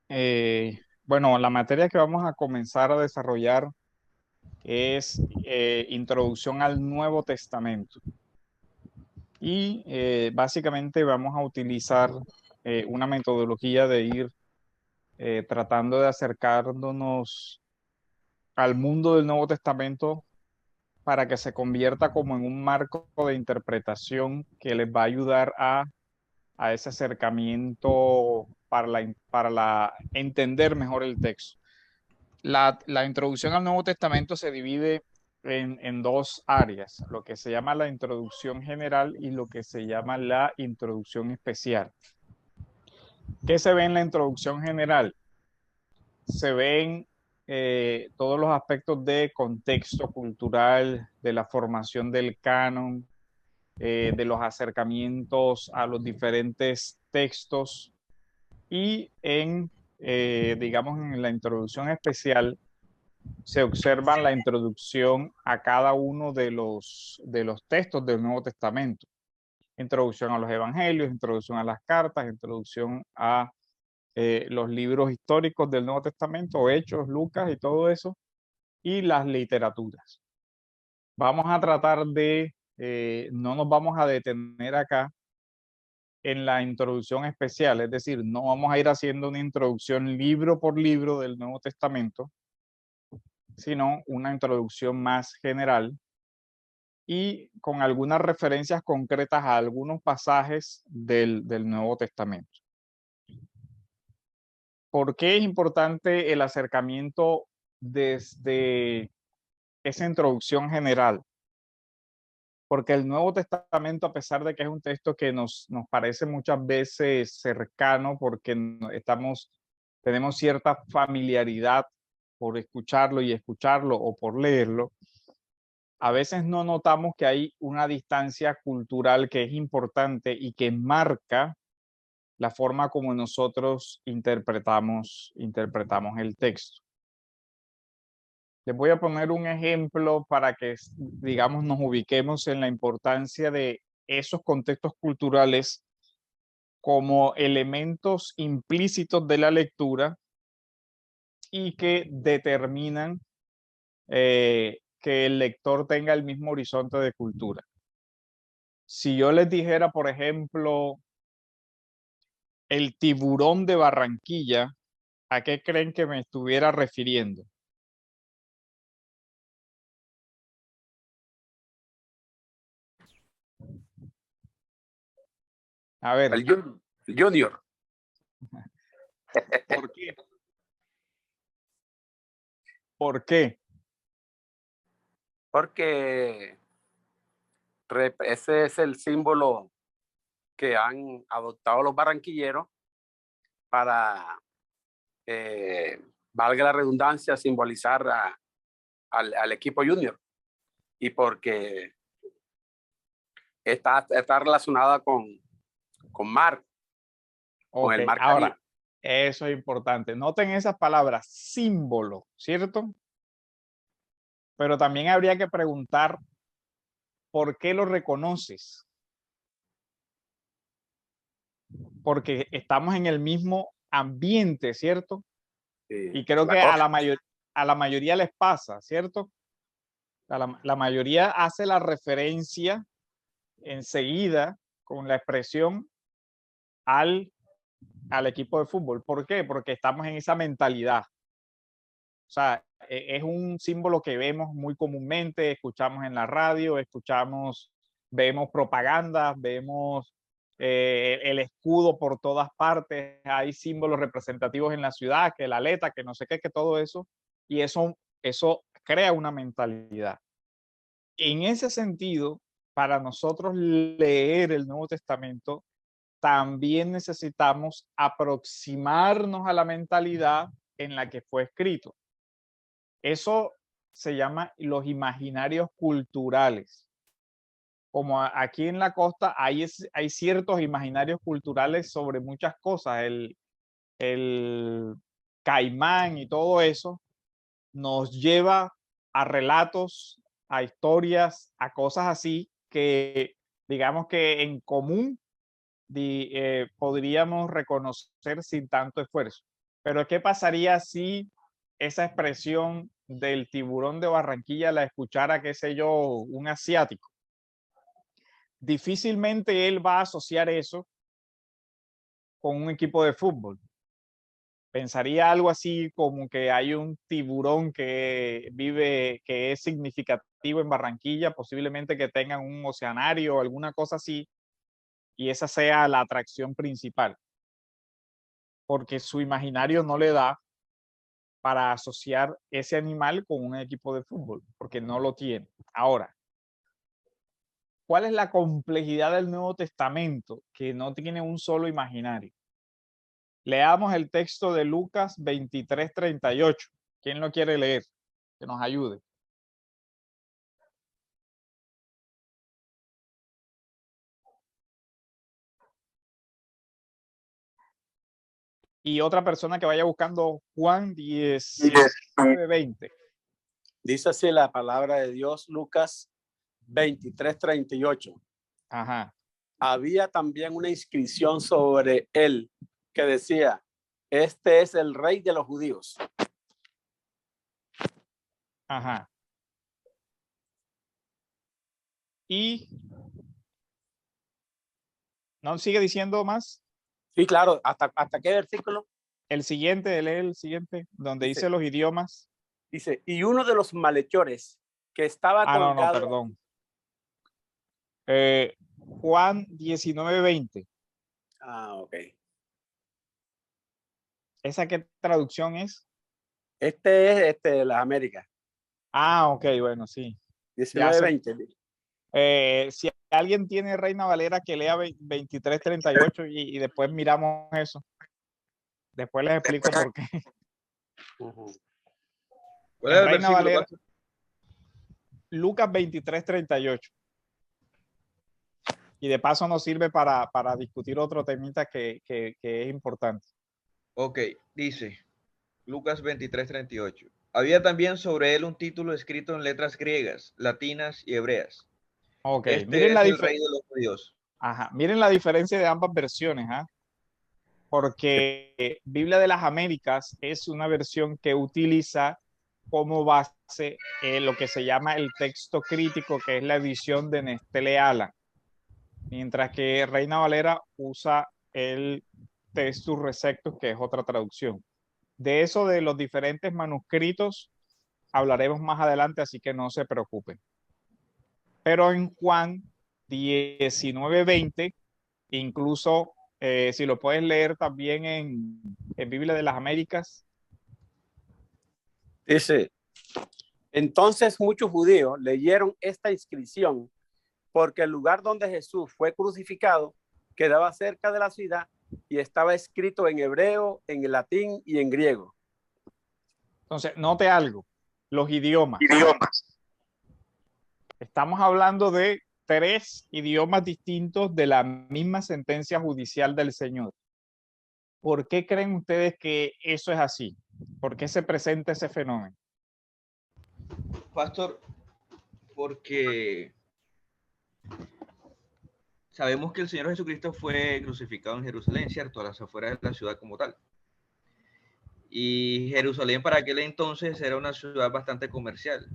Bueno, la materia que vamos a comenzar a desarrollar es Introducción al Nuevo Testamento. Y básicamente vamos a utilizar una metodología de ir tratando de acercándonos al mundo del Nuevo Testamento para que se convierta como en un marco de interpretación que les va a ayudar a ese acercamiento para entender mejor el texto. La introducción al Nuevo Testamento se divide en dos áreas, lo que se llama la introducción general y lo que se llama la introducción especial. ¿Qué se ve en la introducción general? Se ven todos los aspectos de contexto cultural, de la formación del canon, de los acercamientos a los diferentes textos y digamos, en la introducción especial se observa la introducción a cada uno de los textos del Nuevo Testamento. Introducción a los evangelios, introducción a las cartas, introducción a los libros históricos del Nuevo Testamento, Hechos, Lucas y todo eso, y las literaturas. Vamos a tratar no nos vamos a detener acá en la introducción especial, es decir, no vamos a ir haciendo una introducción libro por libro del Nuevo Testamento, sino una introducción más general y con algunas referencias concretas a algunos pasajes del Nuevo Testamento. ¿Por qué es importante el acercamiento desde esa introducción general? Porque el Nuevo Testamento, a pesar de que es un texto que nos parece muchas veces cercano, porque tenemos cierta familiaridad por escucharlo y escucharlo o por leerlo, a veces no notamos que hay una distancia cultural que es importante y que marca la forma como nosotros interpretamos el texto. Les voy a poner un ejemplo para que, digamos, nos ubiquemos en la importancia de esos contextos culturales como elementos implícitos de la lectura y que determinan que el lector tenga el mismo horizonte de cultura. Si yo les dijera, por ejemplo, el tiburón de Barranquilla, ¿a qué creen que me estuviera refiriendo? A ver, El Junior, ¿por qué? ¿Por qué? porque ese es el símbolo que han adoptado los barranquilleros para, valga la redundancia, simbolizar al equipo junior y porque está relacionada con mar, con Ok, el mar Caribe. ahora, eso es importante. Noten esas palabras, símbolo, ¿cierto? Pero también habría que preguntar, ¿por qué lo reconoces? Porque estamos en el mismo ambiente, ¿cierto? Y creo La que costa. a la mayoría les pasa, ¿cierto? La mayoría hace la referencia enseguida con la expresión al, al equipo de fútbol. ¿Por qué? Porque estamos en esa mentalidad. O sea, es un símbolo que vemos muy comúnmente, escuchamos en la radio, vemos propagandas, vemos el escudo por todas partes, hay símbolos representativos en la ciudad, que la aleta, que no sé qué, que todo eso, y eso crea una mentalidad. En ese sentido, para nosotros leer el Nuevo Testamento, también necesitamos aproximarnos a la mentalidad en la que fue escrito. Eso se llama los imaginarios culturales. Como aquí en la costa hay ciertos imaginarios culturales sobre muchas cosas, el caimán y todo eso nos lleva a relatos, a historias, a cosas así que digamos que en común podríamos reconocer sin tanto esfuerzo. Pero ¿qué pasaría si esa expresión del tiburón de Barranquilla la escuchara, qué sé yo, un asiático? Difícilmente él va a asociar eso con un equipo de fútbol. Pensaría algo así como que hay un tiburón que vive, que es significativo en Barranquilla, posiblemente que tengan un oceanario o alguna cosa así, y esa sea la atracción principal, porque su imaginario no le da para asociar ese animal con un equipo de fútbol, porque no lo tiene. Ahora, ¿cuál es la complejidad del Nuevo Testamento? Que no tiene un solo imaginario. Leamos el texto de Lucas 23:38. ¿Quién lo quiere leer? Que nos ayude. Y otra persona que vaya buscando Juan 19:20. Dice así la palabra de Dios, Lucas 23:38. Ajá. Había también una inscripción sobre él que decía, este es el rey de los judíos. Ajá. Y no sigue diciendo más. Sí, claro, ¿hasta qué versículo? El siguiente, lee el siguiente, donde dice Dice, los idiomas. dice, y uno de los malhechores que estaba Ah, no, colgado. perdón. Juan 19:20. Ah, ok. ¿Esa qué traducción es? Este es de las Américas, Ah, ok, bueno, sí. Ya sé. 19:20. Si alguien tiene Reina Valera, que lea 23:38 y después miramos eso. Después les explico por qué. ¿Cuál es En el Reina versículo, Valera, pastor? Lucas 23:38. Y de paso nos sirve para discutir otro temita que es importante. Ok, dice Lucas 23:38. Había también sobre él un título escrito en letras griegas, latinas y hebreas. Ok, Este miren es el rey de los judíos. Ajá. Miren la diferencia de ambas versiones, ¿ah? Porque Biblia de las Américas es una versión que utiliza como base lo que se llama el texto crítico, que es la edición de Nestele Alan, mientras que Reina Valera usa el Textus Receptus, que es otra traducción. De eso, de los diferentes manuscritos, hablaremos más adelante, así que no se preocupen. Pero en Juan 19:20, incluso si lo puedes leer también en Biblia de las Américas. Dice, entonces muchos judíos leyeron esta inscripción porque el lugar donde Jesús fue crucificado quedaba cerca de la ciudad y estaba escrito en hebreo, en latín y en griego. Entonces, note algo, los idiomas. Estamos hablando de 3 idiomas distintos de la misma sentencia judicial del Señor. ¿Por qué creen ustedes que eso es así? ¿Por qué se presenta ese fenómeno? Pastor, porque sabemos que el Señor Jesucristo fue crucificado en Jerusalén, ¿cierto? A las afueras de la ciudad como tal. Y Jerusalén para aquel entonces era una ciudad bastante comercial.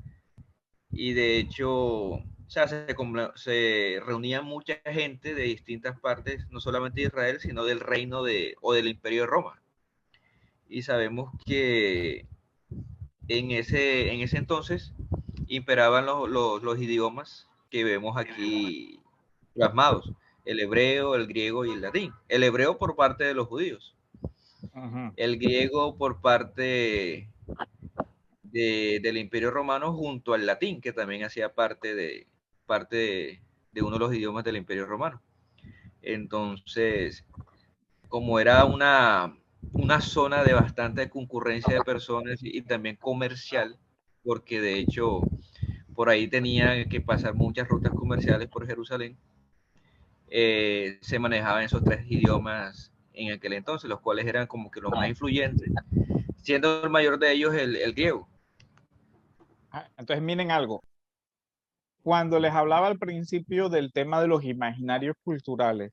Y de hecho, o sea, se reunía mucha gente de distintas partes, no solamente de Israel, sino del reino o del imperio de Roma. Y sabemos que en ese entonces imperaban los idiomas que vemos aquí plasmados, el hebreo, el griego y el latín. El hebreo por parte de los judíos, el griego por parte del Imperio Romano junto al latín, que también hacía parte de uno de los idiomas del Imperio Romano. Entonces, como era una zona de bastante concurrencia de personas y también comercial, porque de hecho por ahí tenía que pasar muchas rutas comerciales por Jerusalén, se manejaban esos 3 idiomas en aquel entonces, los cuales eran como que los más influyentes, siendo el mayor de ellos el griego. Entonces, miren algo. Cuando les hablaba al principio del tema de los imaginarios culturales,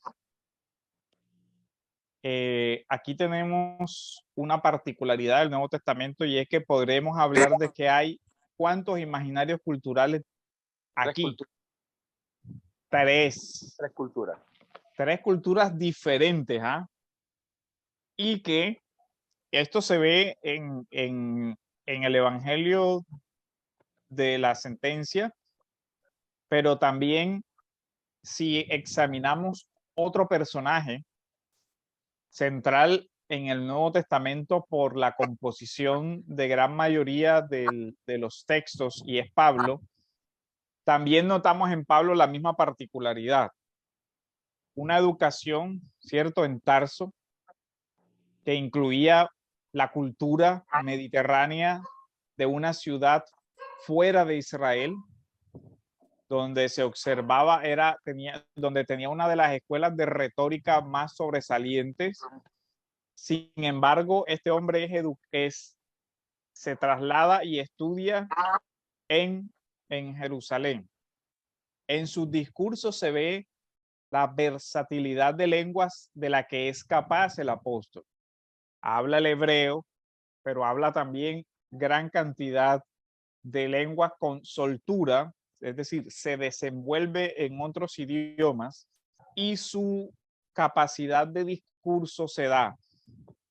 aquí tenemos una particularidad del Nuevo Testamento y es que podremos hablar de que hay cuántos imaginarios culturales aquí. Tres. Tres culturas. Tres culturas diferentes, ¿ah? Y que esto se ve en el Evangelio de la Sentencia, pero también si examinamos otro personaje central en el Nuevo Testamento por la composición de gran mayoría de los textos, y es Pablo, también notamos en Pablo la misma particularidad. Una educación, ¿cierto?, en Tarso, que incluía la cultura mediterránea de una ciudad fuera de Israel, donde se observaba, donde tenía una de las escuelas de retórica más sobresalientes. Sin embargo, este hombre se traslada y estudia en Jerusalén. En sus discursos se ve la versatilidad de lenguas de la que es capaz el apóstol. Habla el hebreo, pero habla también gran cantidad de lenguas con soltura, es decir, se desenvuelve en otros idiomas y su capacidad de discurso se da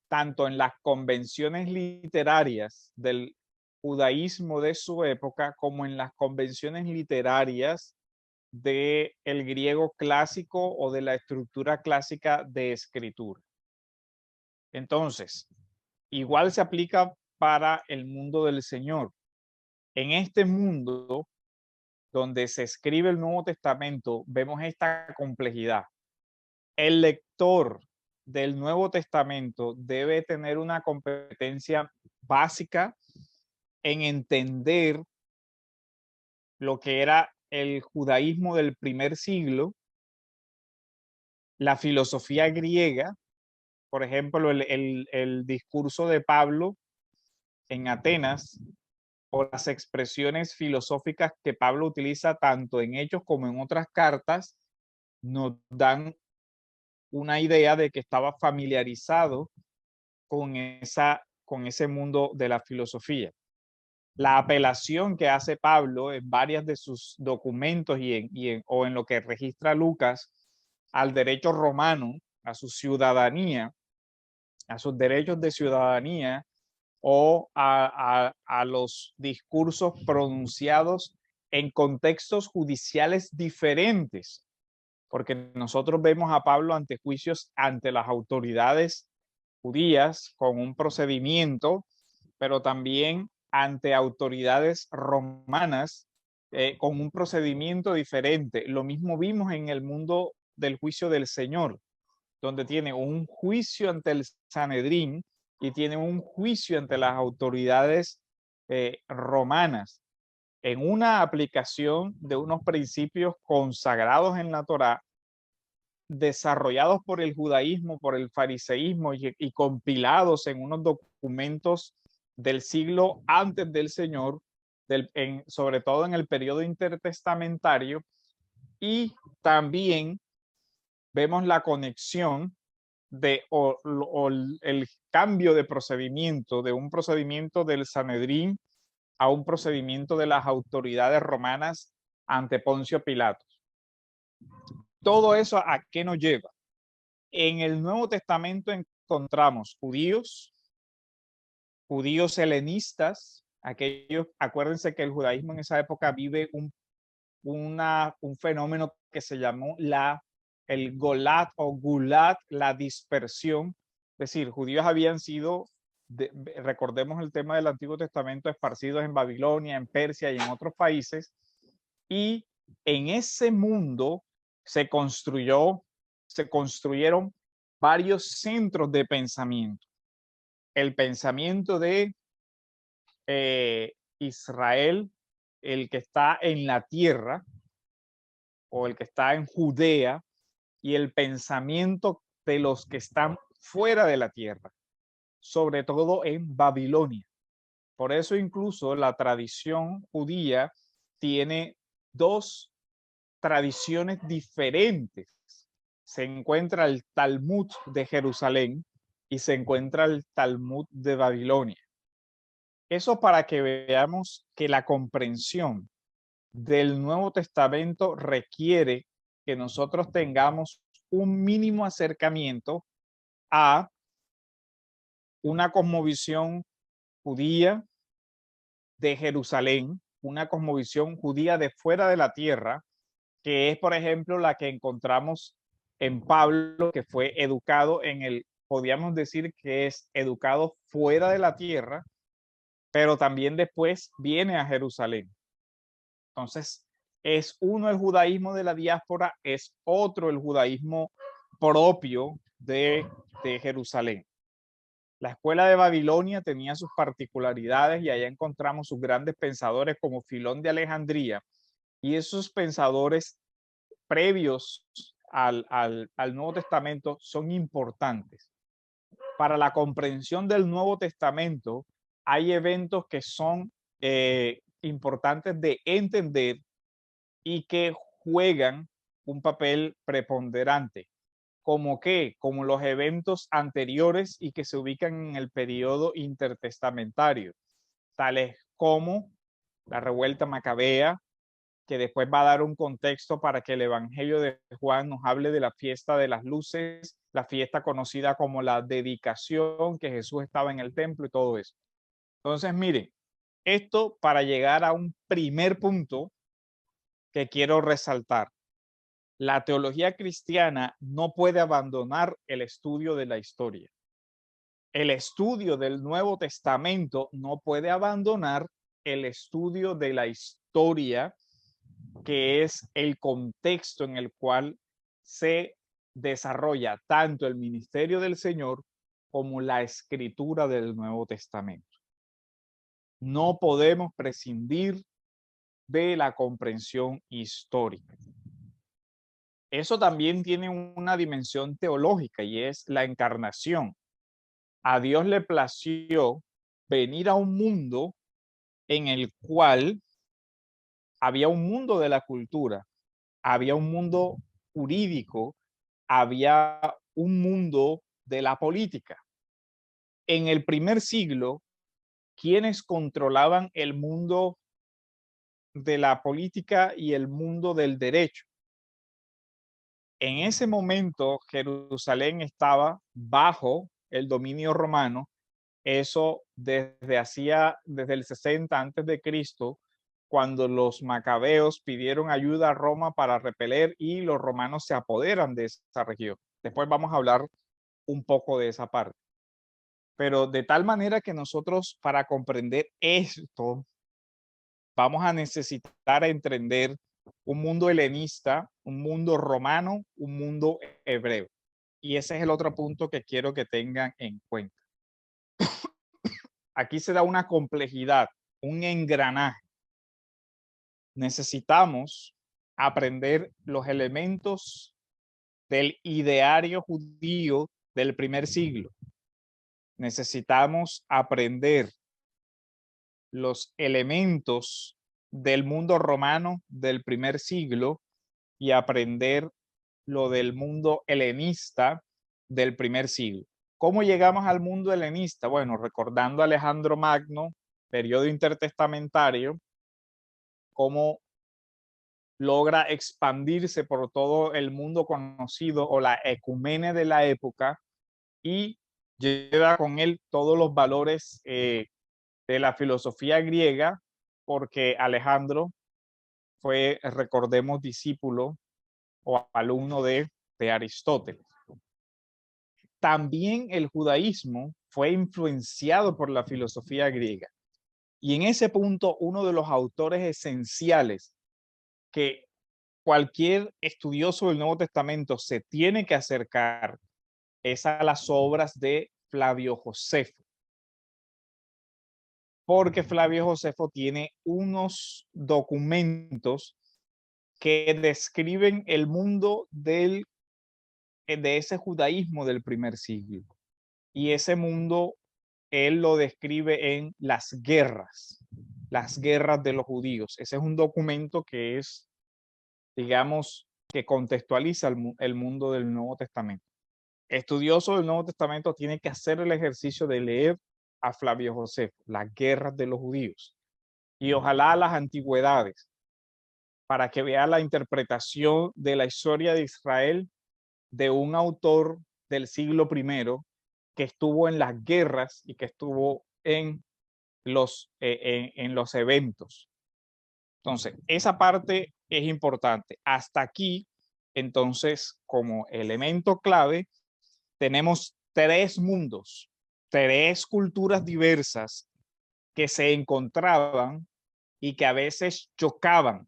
tanto en las convenciones literarias del judaísmo de su época como en las convenciones literarias del griego clásico o de la estructura clásica de escritura. Entonces, igual se aplica para el mundo del Señor. En este mundo donde se escribe el Nuevo Testamento, vemos esta complejidad. El lector del Nuevo Testamento debe tener una competencia básica en entender lo que era el judaísmo del primer siglo, la filosofía griega, por ejemplo, el discurso de Pablo en Atenas, o las expresiones filosóficas que Pablo utiliza tanto en Hechos como en otras cartas, nos dan una idea de que estaba familiarizado con ese mundo de la filosofía. La apelación que hace Pablo en varios de sus documentos o en lo que registra Lucas al derecho romano, a su ciudadanía, a sus derechos de ciudadanía, o a los discursos pronunciados en contextos judiciales diferentes, porque nosotros vemos a Pablo ante juicios ante las autoridades judías con un procedimiento, pero también ante autoridades romanas con un procedimiento diferente. Lo mismo vimos en el mundo del juicio del Señor, donde tiene un juicio ante el Sanedrín y tiene un juicio ante las autoridades romanas, en una aplicación de unos principios consagrados en la Torá, desarrollados por el judaísmo, por el fariseísmo y compilados en unos documentos del siglo antes del Señor, sobre todo en el periodo intertestamentario, y también vemos la conexión el cambio de procedimiento, de un procedimiento del Sanedrín a un procedimiento de las autoridades romanas ante Poncio Pilato. Todo eso, ¿a qué nos lleva? En el Nuevo Testamento encontramos judíos helenistas, aquellos, acuérdense que el judaísmo en esa época vive un fenómeno que se llamó el Golat o Gulat, la dispersión. Es decir, judíos habían sido, recordemos el tema del Antiguo Testamento, esparcidos en Babilonia, en Persia y en otros países, y en ese mundo se construyeron varios centros de pensamiento. El pensamiento de Israel, el que está en la tierra, o el que está en Judea, y el pensamiento de los que están fuera de la tierra, sobre todo en Babilonia. Por eso incluso la tradición judía tiene dos tradiciones diferentes se encuentra el Talmud de Jerusalén y se encuentra el Talmud de Babilonia. Eso para que veamos que la comprensión del Nuevo Testamento requiere que nosotros tengamos un mínimo acercamiento a una cosmovisión judía de Jerusalén, una cosmovisión judía de fuera de la tierra, que es, por ejemplo, la que encontramos en Pablo, que fue educado podríamos decir que es educado fuera de la tierra, pero también después viene a Jerusalén. Entonces, es uno el judaísmo de la diáspora, es otro el judaísmo propio de Jerusalén. La escuela de Babilonia tenía sus particularidades y allá encontramos sus grandes pensadores como Filón de Alejandría, y esos pensadores previos al Nuevo Testamento son importantes. Para la comprensión del Nuevo Testamento hay eventos que son importantes de entender y que juegan un papel preponderante. ¿Como qué? Como los eventos anteriores y que se ubican en el periodo intertestamentario, tales como la revuelta macabea, que después va a dar un contexto para que el Evangelio de Juan nos hable de la fiesta de las luces, la fiesta conocida como la dedicación, que Jesús estaba en el templo y todo eso. Entonces, miren, esto para llegar a un primer punto que quiero resaltar. La teología cristiana no puede abandonar el estudio de la historia. El estudio del Nuevo Testamento no puede abandonar el estudio de la historia, que es el contexto en el cual se desarrolla tanto el ministerio del Señor como la escritura del Nuevo Testamento. No podemos prescindir de la comprensión histórica. Eso también tiene una dimensión teológica y es la encarnación. A Dios le plació venir a un mundo en el cual había un mundo de la cultura, había un mundo jurídico, había un mundo de la política. En el primer siglo, ¿quiénes controlaban el mundo de la política y el mundo del derecho? En ese momento, Jerusalén estaba bajo el dominio romano. Eso desde el 60 antes de Cristo, cuando los macabeos pidieron ayuda a Roma para repeler y los romanos se apoderan de esa región. Después vamos a hablar un poco de esa parte. Pero de tal manera que nosotros, para comprender esto, vamos a necesitar entender un mundo helenista, un mundo romano, un mundo hebreo. Y ese es el otro punto que quiero que tengan en cuenta. Aquí se da una complejidad, un engranaje. Necesitamos aprender los elementos del ideario judío del primer siglo. Necesitamos aprender los elementos del mundo romano del primer siglo y aprender lo del mundo helenista del primer siglo. ¿Cómo llegamos al mundo helenista? Bueno, recordando a Alejandro Magno, periodo intertestamentario, cómo logra expandirse por todo el mundo conocido o la ecumene de la época y lleva con él todos los valores de la filosofía griega, porque Alejandro fue, recordemos, discípulo o alumno de Aristóteles. También el judaísmo fue influenciado por la filosofía griega. Y en ese punto, uno de los autores esenciales que cualquier estudioso del Nuevo Testamento se tiene que acercar es a las obras de Flavio Josefo. Porque Flavio Josefo tiene unos documentos que describen el mundo de ese judaísmo del primer siglo. Y ese mundo él lo describe en las guerras de los judíos. Ese es un documento que es, digamos, que contextualiza el mundo del Nuevo Testamento. Estudioso del Nuevo Testamento tiene que hacer el ejercicio de leer a Flavio Josefo, las guerras de los judíos, y ojalá las antigüedades, para que vea la interpretación de la historia de Israel de un autor del siglo I que estuvo en las guerras y que estuvo en los eventos. Entonces, esa parte es importante. Hasta aquí, entonces, como elemento clave, tenemos tres mundos, tres culturas diversas que se encontraban y que a veces chocaban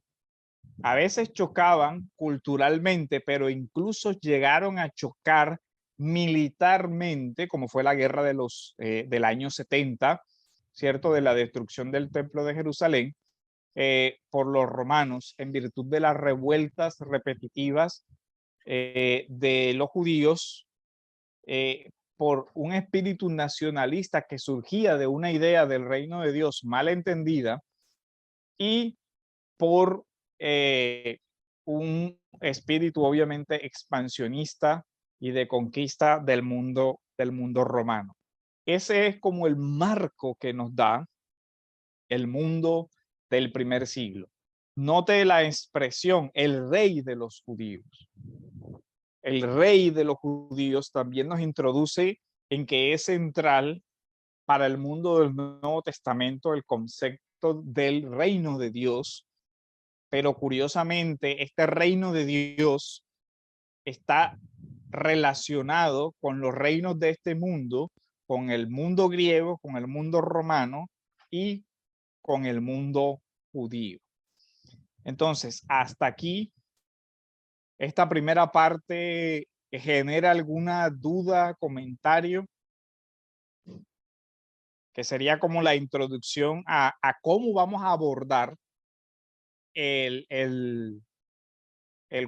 culturalmente, pero incluso llegaron a chocar militarmente, como fue la guerra del año 70, ¿cierto? De la destrucción del templo de Jerusalén por los romanos en virtud de las revueltas repetitivas de los judíos por un espíritu nacionalista que surgía de una idea del reino de Dios mal entendida y por un espíritu obviamente expansionista y de conquista del mundo romano. Ese es como el marco que nos da el mundo del primer siglo. Note la expresión, el rey de los judíos. El rey de los judíos también nos introduce en que es central para el mundo del Nuevo Testamento el concepto del reino de Dios, pero curiosamente este reino de Dios está relacionado con los reinos de este mundo, con el mundo griego, con el mundo romano y con el mundo judío. Entonces, hasta aquí, esta primera parte genera alguna duda, comentario, que sería como la introducción a cómo vamos a abordar el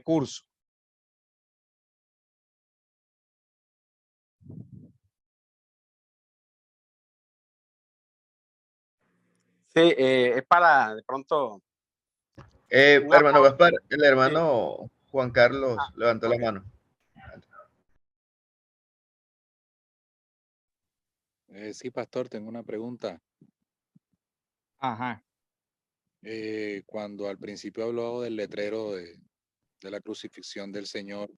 curso. Sí, es para de pronto. Hermano Gaspar, el Sí. hermano Juan Carlos levantó la mano. Sí, pastor, tengo una pregunta. Ajá. Cuando al principio habló del letrero de la crucifixión del Señor,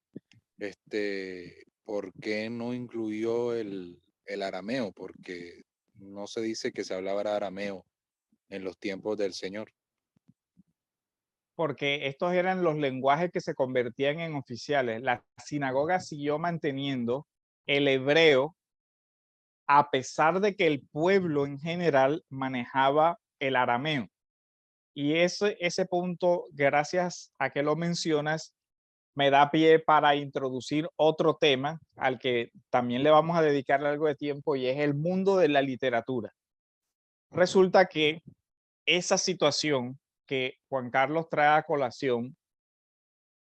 ¿por qué no incluyó el arameo? Porque no se dice que se hablaba arameo en los tiempos del Señor. Porque estos eran los lenguajes que se convertían en oficiales. La sinagoga siguió manteniendo el hebreo a pesar de que el pueblo en general manejaba el arameo. Y ese punto, gracias a que lo mencionas, me da pie para introducir otro tema al que también le vamos a dedicar algo de tiempo y es el mundo de la literatura. Resulta que esa situación que Juan Carlos trae a colación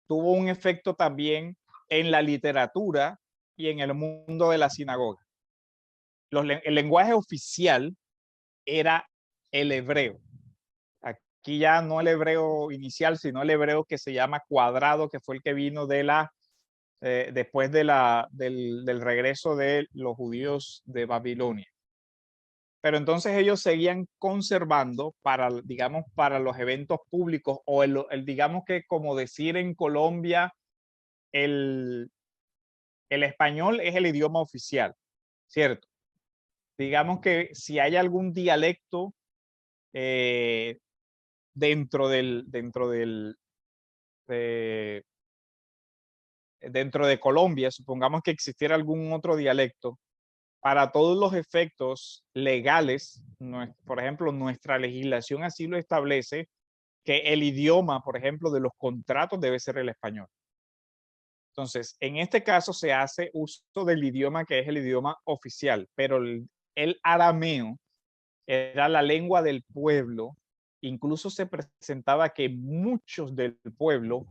tuvo un efecto también en la literatura y en el mundo de la sinagoga. El lenguaje oficial era el hebreo. Aquí ya no el hebreo inicial, sino el hebreo que se llama cuadrado, que fue el que vino después del regreso de los judíos de Babilonia. Pero entonces ellos seguían conservando digamos, para los eventos públicos o digamos que como decir en Colombia, el español es el idioma oficial, ¿cierto? Digamos que si hay algún dialecto dentro de Colombia, supongamos que existiera algún otro dialecto, para todos los efectos legales, por ejemplo, nuestra legislación así lo establece, que el idioma, por ejemplo, de los contratos debe ser el español. Entonces, en este caso se hace uso del idioma que es el idioma oficial, pero el arameo era la lengua del pueblo. Incluso se presentaba que muchos del pueblo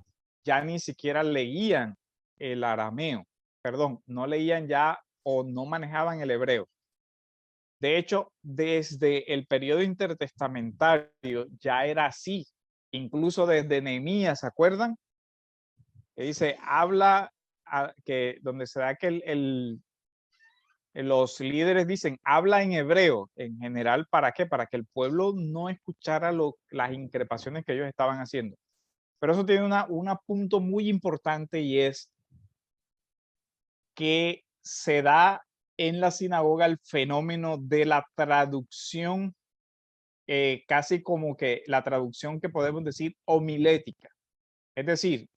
ya ni siquiera leían el arameo, perdón, no leían ya o no manejaban el hebreo. De hecho, desde el periodo intertestamentario ya era así, incluso desde Nehemías, ¿se acuerdan? que dice, habla, que donde se da que los líderes dicen, habla en hebreo, en general, ¿para qué? Para que el pueblo no escuchara las increpaciones que ellos estaban haciendo. Pero eso tiene un punto muy importante, y es que se da en la sinagoga el fenómeno de la traducción, casi como que la traducción que podemos decir homilética. Es decir,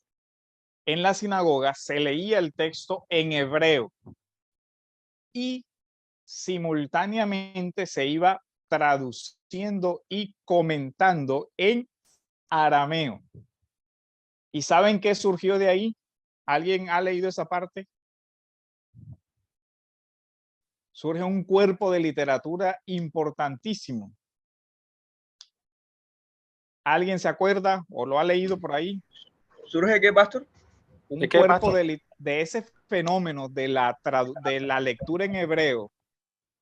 en la sinagoga se leía el texto en hebreo y simultáneamente se iba traduciendo y comentando en arameo. ¿Y saben qué surgió de ahí? ¿Alguien ha leído esa parte? Surge un cuerpo de literatura importantísimo. ¿Alguien se acuerda o lo ha leído por ahí? ¿Surge qué, pastor? Un cuerpo de ese fenómeno de la lectura en hebreo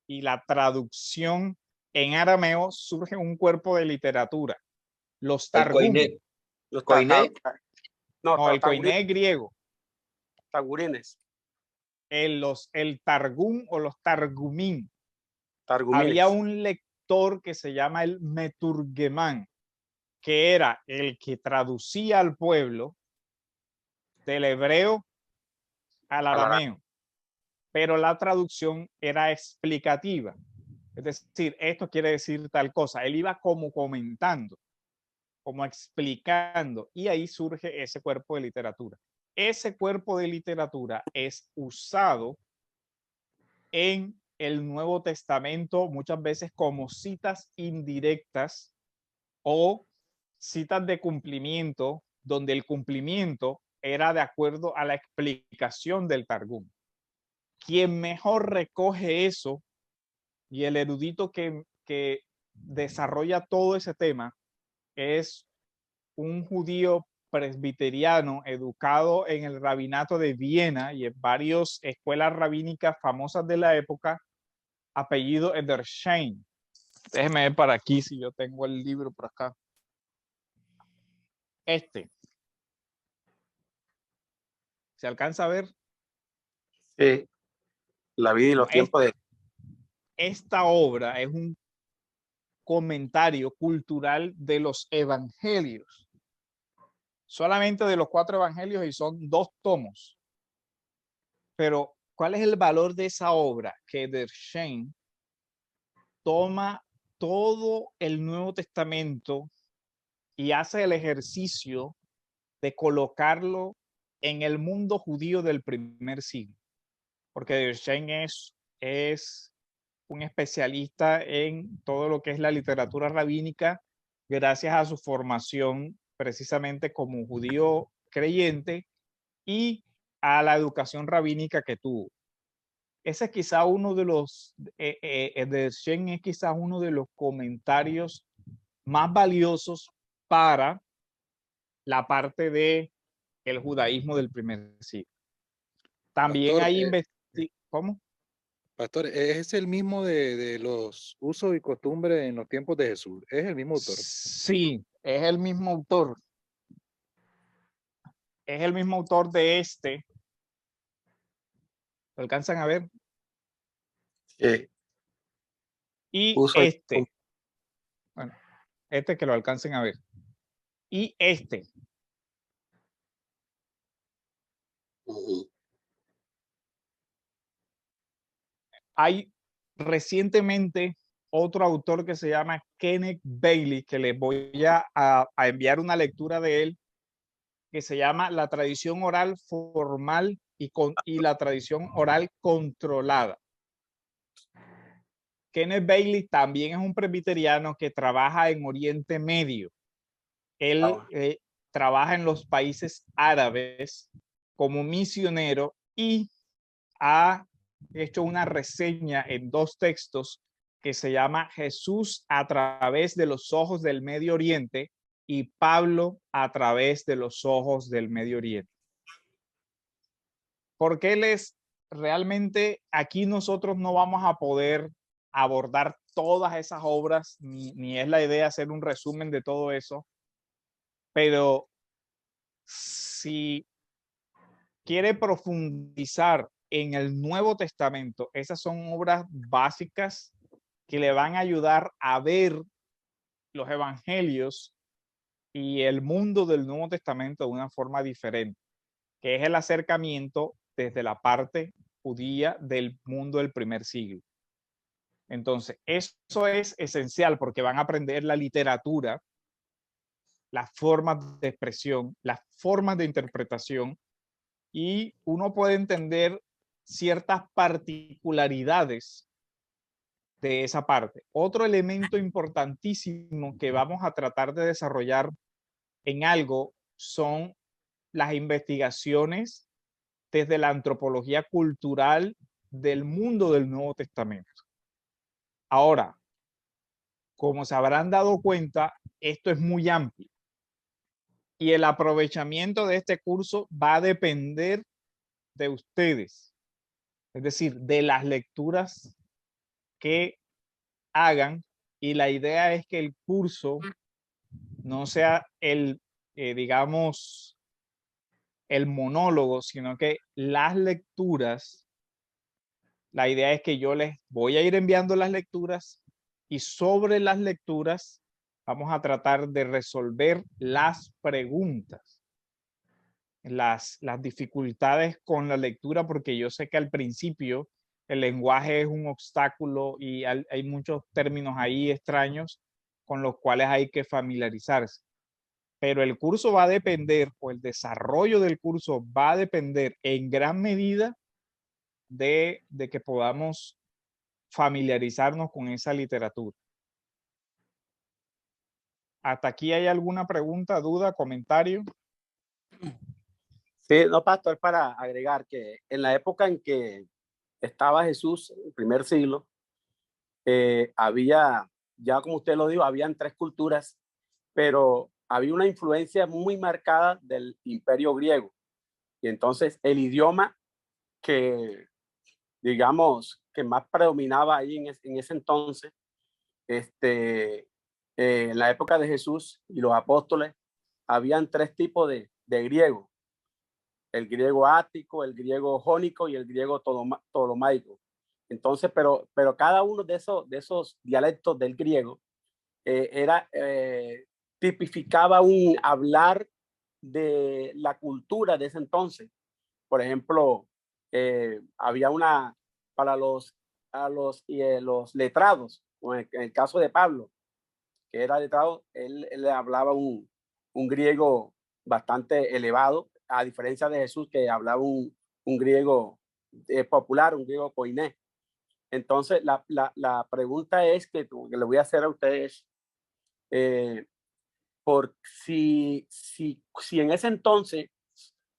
y la traducción en arameo, surge un cuerpo de literatura. Los Targum. Los Koiné. No, el Koiné es griego. Targurines. El Targum o los Targumín. Targumines. Había un lector que se llama el Meturgemán, que era el que traducía al pueblo del hebreo al arameo, pero la traducción era explicativa. Es decir, esto quiere decir tal cosa. Él iba como comentando, como explicando, y ahí surge ese cuerpo de literatura. Ese cuerpo de literatura es usado en el Nuevo Testamento muchas veces como citas indirectas o citas de cumplimiento, donde el cumplimiento era de acuerdo a la explicación del Targum. Quien mejor recoge eso, y el erudito que desarrolla todo ese tema, es un judío presbiteriano educado en el rabinato de Viena y en varias escuelas rabínicas famosas de la época, apellido Edersheim. Déjeme ver para aquí si yo tengo el libro por acá. ¿Se alcanza a ver? Sí, la vida y los tiempos de... Esta obra es un comentario cultural de los evangelios. Solamente de los 4 evangelios, y son 2 tomos. Pero, ¿cuál es el valor de esa obra? Que Edersheim toma todo el Nuevo Testamento y hace el ejercicio de colocarlo en el mundo judío del primer siglo. Porque Edersheim es un especialista en todo lo que es la literatura rabínica, gracias a su formación precisamente como judío creyente y a la educación rabínica que tuvo. Ese es quizá uno de los, Edersheim es quizá uno de los comentarios más valiosos para la parte de el judaísmo del primer siglo. También Pastor, hay ¿cómo? Pastor, ¿es el mismo de los usos y costumbres en los tiempos de Jesús? ¿Es el mismo autor? Sí, es el mismo autor. Es el mismo autor de este. ¿Lo alcanzan a ver? Sí. Y bueno, este que lo alcancen a ver. Y este. Hay recientemente otro autor que se llama Kenneth Bailey, que les voy a enviar una lectura de él, que se llama La tradición oral formal y la tradición oral controlada. Kenneth Bailey también es un presbiteriano que trabaja en Oriente Medio. Él trabaja en los países árabes como misionero y ha hecho una reseña en 2 textos que se llama Jesús a través de los ojos del Medio Oriente y Pablo a través de los ojos del Medio Oriente. Porque él es realmente, aquí nosotros no vamos a poder abordar todas esas obras, ni es la idea hacer un resumen de todo eso, pero si quiere profundizar en el Nuevo Testamento, esas son obras básicas que le van a ayudar a ver los evangelios y el mundo del Nuevo Testamento de una forma diferente, que es el acercamiento desde la parte judía del mundo del primer siglo. Entonces, eso es esencial porque van a aprender la literatura, las formas de expresión, las formas de interpretación, y uno puede entender ciertas particularidades de esa parte. Otro elemento importantísimo que vamos a tratar de desarrollar en algo son las investigaciones desde la antropología cultural del mundo del Nuevo Testamento. Ahora, como se habrán dado cuenta, esto es muy amplio y el aprovechamiento de este curso va a depender de ustedes, es decir, de las lecturas que hagan, y la idea es que el curso no sea digamos, el monólogo, sino que las lecturas, la idea es que yo les voy a ir enviando las lecturas y sobre las lecturas vamos a tratar de resolver las preguntas, las dificultades con la lectura, porque yo sé que al principio el lenguaje es un obstáculo y hay muchos términos ahí extraños con los cuales hay que familiarizarse. Pero el curso va a depender, o el desarrollo del curso va a depender en gran medida de que podamos familiarizarnos con esa literatura. ¿Hasta aquí hay alguna pregunta, duda, comentario? Sí, no, pastor, para agregar que en la época en que estaba Jesús, en el primer siglo, había, ya como usted lo dijo, habían 3 culturas, pero había una influencia muy marcada del imperio griego. Y entonces el idioma que, digamos, que más predominaba ahí en ese entonces, en la época de Jesús y los apóstoles, habían 3 tipos de griego: el griego ático, el griego jónico y el griego ptolomaico. Entonces, pero cada uno de esos dialectos del griego tipificaba un hablar de la cultura de ese entonces. Por ejemplo, había una para los letrados, en el caso de Pablo, que era letrado, él hablaba un griego bastante elevado, a diferencia de Jesús, que hablaba un griego popular, un griego koiné. Entonces, la pregunta es que le voy a hacer a ustedes, por si en ese entonces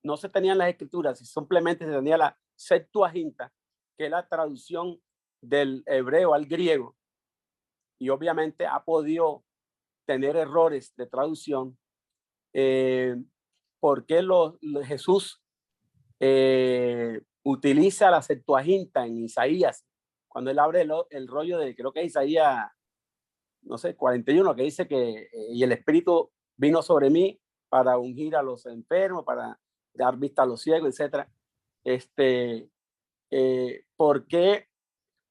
no se tenían las escrituras, si simplemente se tenía la Septuaginta, que es la traducción del hebreo al griego, y obviamente ha podido tener errores de traducción, ¿por qué Jesús utiliza la Septuaginta en Isaías? Cuando él abre el rollo de, creo que es Isaías, no sé, 41, que dice que y el Espíritu vino sobre mí para ungir a los enfermos, para dar vista a los ciegos, etc. ¿Por qué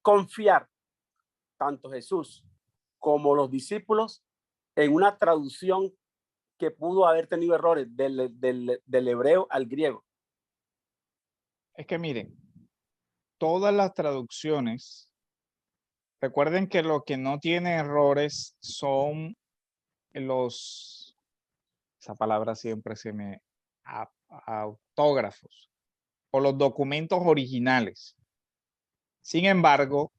confiar tanto Jesús como los discípulos en una traducción que pudo haber tenido errores del hebreo al griego? Es que miren, todas las traducciones, recuerden que lo que no tiene errores son esa palabra siempre se me, autógrafos o los documentos originales. Sin embargo,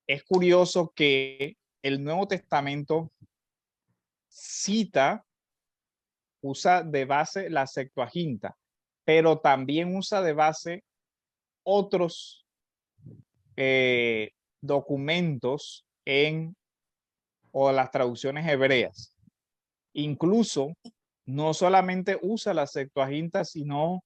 es curioso que el Nuevo Testamento usa de base la Septuaginta, pero también usa de base otros documentos o las traducciones hebreas. Incluso no solamente usa la Septuaginta, sino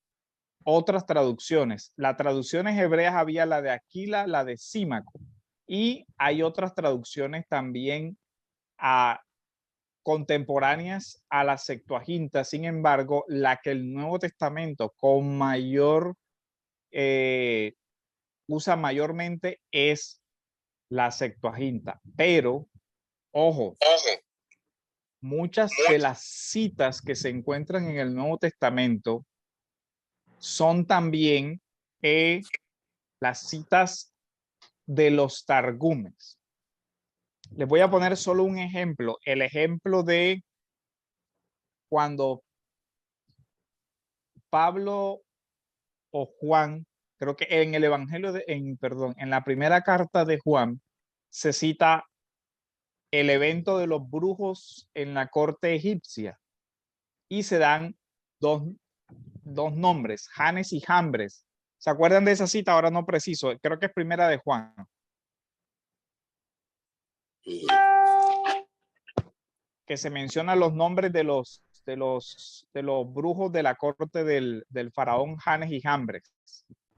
otras traducciones. Las traducciones hebreas había la de Aquila, la de Símaco, y hay otras traducciones también contemporáneas a la Septuaginta. Sin embargo, la que el Nuevo Testamento con mayor usa mayormente es la Septuaginta. Pero, ojo, muchas de las citas que se encuentran en el Nuevo Testamento son también las citas de los targumes. Les voy a poner solo un ejemplo, el ejemplo de cuando Pablo o Juan, creo que en el Evangelio en la primera carta de Juan se cita el evento de los brujos en la corte egipcia y se dan dos nombres, Janes y Jambres. ¿Se acuerdan de esa cita? Ahora no preciso, creo que es primera de Juan. Que se mencionan los nombres de los brujos de la corte del faraón Janes y Jambres.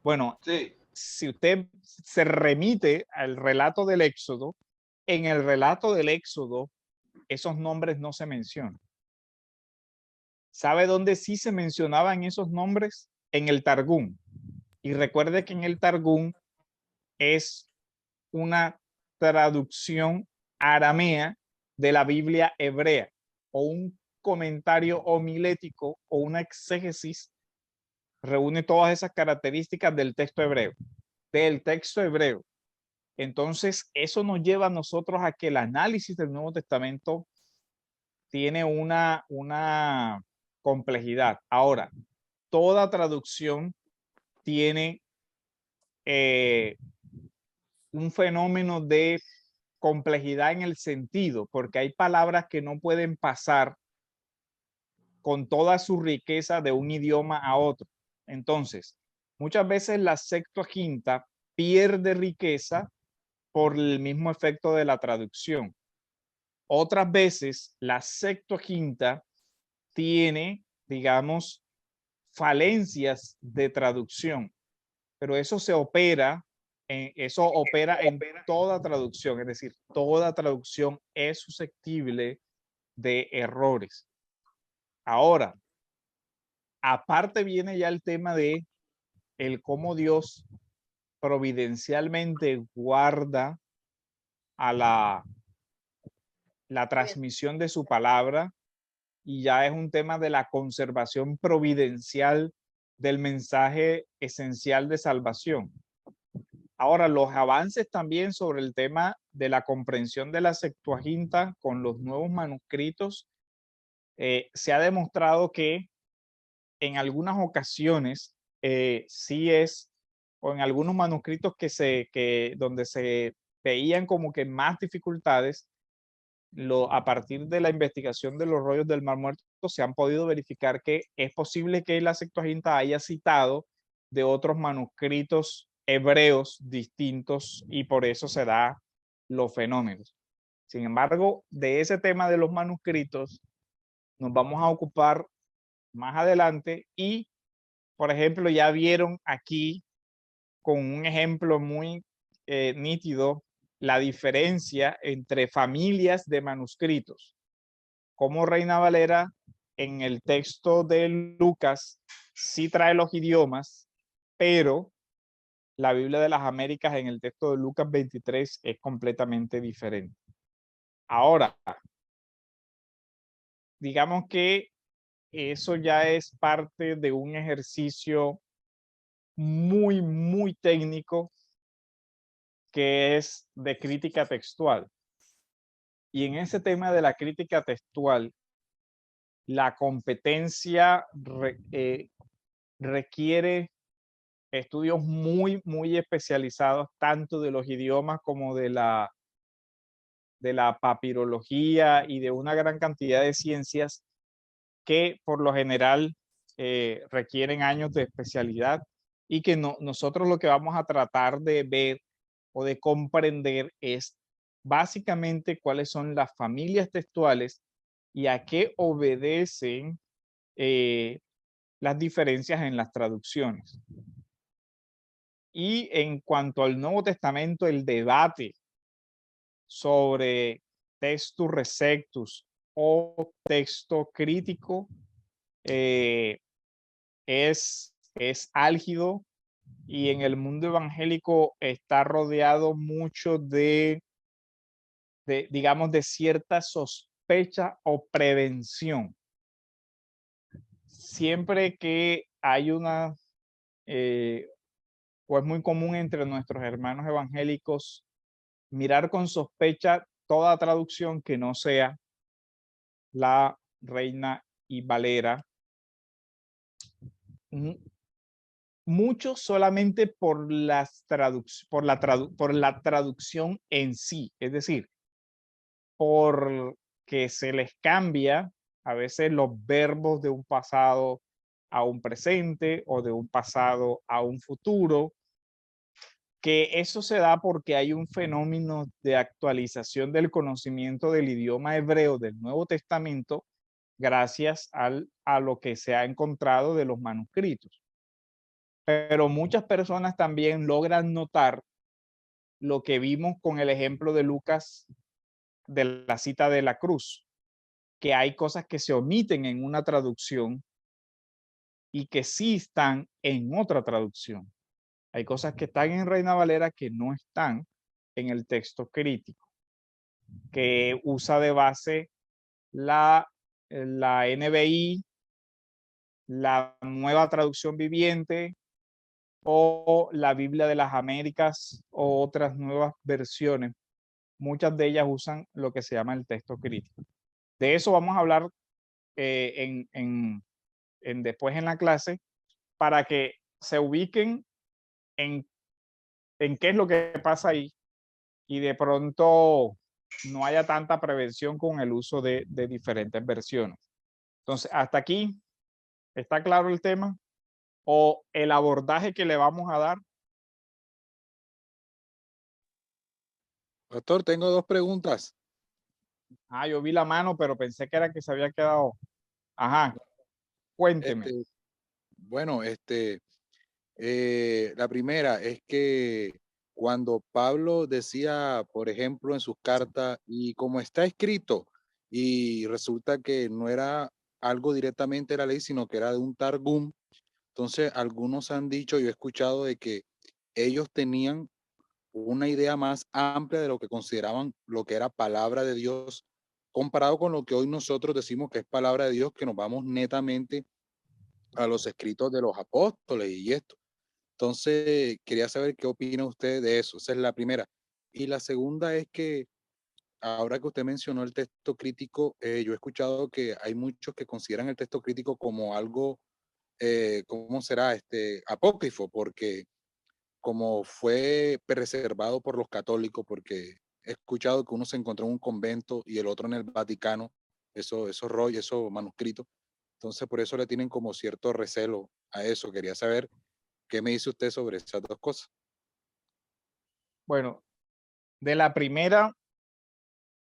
Bueno, Sí. si usted se remite al relato del Éxodo, en el relato del Éxodo, esos nombres no se mencionan. ¿Sabe dónde sí se mencionaban esos nombres? En el Targum. Y recuerde que en el Targum es una traducción aramea de la Biblia hebrea o un comentario homilético o una exégesis reúne todas esas características del texto hebreo. Entonces, eso nos lleva a nosotros a que el análisis del Nuevo Testamento tiene una complejidad. Ahora, toda traducción tiene un fenómeno de complejidad en el sentido, porque hay palabras que no pueden pasar con toda su riqueza de un idioma a otro. Entonces, muchas veces la Septuaginta pierde riqueza por el mismo efecto de la traducción. Otras veces la Septuaginta tiene, digamos, falencias de traducción, pero eso opera en toda traducción, es decir, toda traducción es susceptible de errores. Ahora, aparte viene ya el tema de el cómo Dios providencialmente guarda a la transmisión de su palabra, y ya es un tema de la conservación providencial del mensaje esencial de salvación. Ahora, los avances también sobre el tema de la comprensión de la Septuaginta con los nuevos manuscritos, se ha demostrado que en algunas ocasiones sí es, o en algunos manuscritos donde se veían como que más dificultades, a partir de la investigación de los rollos del Mar Muerto, se han podido verificar que es posible que la Septuaginta haya citado de otros manuscritos hebreos distintos y por eso se da los fenómenos. Sin embargo, de ese tema de los manuscritos nos vamos a ocupar más adelante y, por ejemplo, ya vieron aquí con un ejemplo muy nítido la diferencia entre familias de manuscritos. Como Reina Valera en el texto de Lucas sí trae los idiomas, pero la Biblia de las Américas en el texto de Lucas 23 es completamente diferente. Ahora, digamos que eso ya es parte de un ejercicio muy, muy técnico que es de crítica textual. Y en ese tema de la crítica textual, la competencia requiere estudios muy, muy especializados, tanto de los idiomas como de la papirología y de una gran cantidad de ciencias que por lo general requieren años de especialidad y que nosotros lo que vamos a tratar de ver o de comprender es básicamente cuáles son las familias textuales y a qué obedecen las diferencias en las traducciones. Y en cuanto al Nuevo Testamento, el debate sobre textus receptus o texto crítico es álgido, y en el mundo evangélico está rodeado mucho digamos, de cierta sospecha o prevención. Siempre que hay una, o es muy común entre nuestros hermanos evangélicos, mirar con sospecha toda traducción que no sea la Reina y Valera. Mucho solamente por por la traducción en sí, es decir, porque se les cambia a veces los verbos de un pasado a un presente o de un pasado a un futuro, que eso se da porque hay un fenómeno de actualización del conocimiento del idioma hebreo del Nuevo Testamento gracias a lo que se ha encontrado de los manuscritos. Pero muchas personas también logran notar lo que vimos con el ejemplo de Lucas de la cita de la cruz, que hay cosas que se omiten en una traducción y que sí están en otra traducción. Hay cosas que están en Reina Valera que no están en el texto crítico, que usa de base la NBI, la Nueva Traducción Viviente o la Biblia de las Américas o otras nuevas versiones. Muchas de ellas usan lo que se llama el texto crítico. De eso vamos a hablar después en la clase, para que se ubiquen en qué es lo que pasa ahí y de pronto no haya tanta prevención con el uso de diferentes versiones. Entonces, hasta aquí, ¿está claro el tema? O el abordaje que le vamos a dar. Doctor, tengo dos preguntas. Yo vi la mano, pero pensé que era que se había quedado. Ajá, cuénteme. Bueno, la primera es que cuando Pablo decía, por ejemplo, en sus cartas, y como está escrito, y resulta que no era algo directamente de la ley, sino que era de un targum, entonces algunos han dicho, yo he escuchado de que ellos tenían una idea más amplia de lo que consideraban lo que era palabra de Dios, comparado con lo que hoy nosotros decimos que es palabra de Dios, que nos vamos netamente a los escritos de los apóstoles y esto. Entonces, quería saber qué opina usted de eso. Esa es la primera. Y la segunda es que ahora que usted mencionó el texto crítico, yo he escuchado que hay muchos que consideran el texto crítico como algo, ¿cómo será? Apócrifo, porque como fue preservado por los católicos, porque he escuchado que uno se encontró en un convento y el otro en el Vaticano, esos rollos, esos manuscritos. Entonces, por eso le tienen como cierto recelo a eso. Quería saber qué me dice usted sobre esas dos cosas. Bueno, de la primera,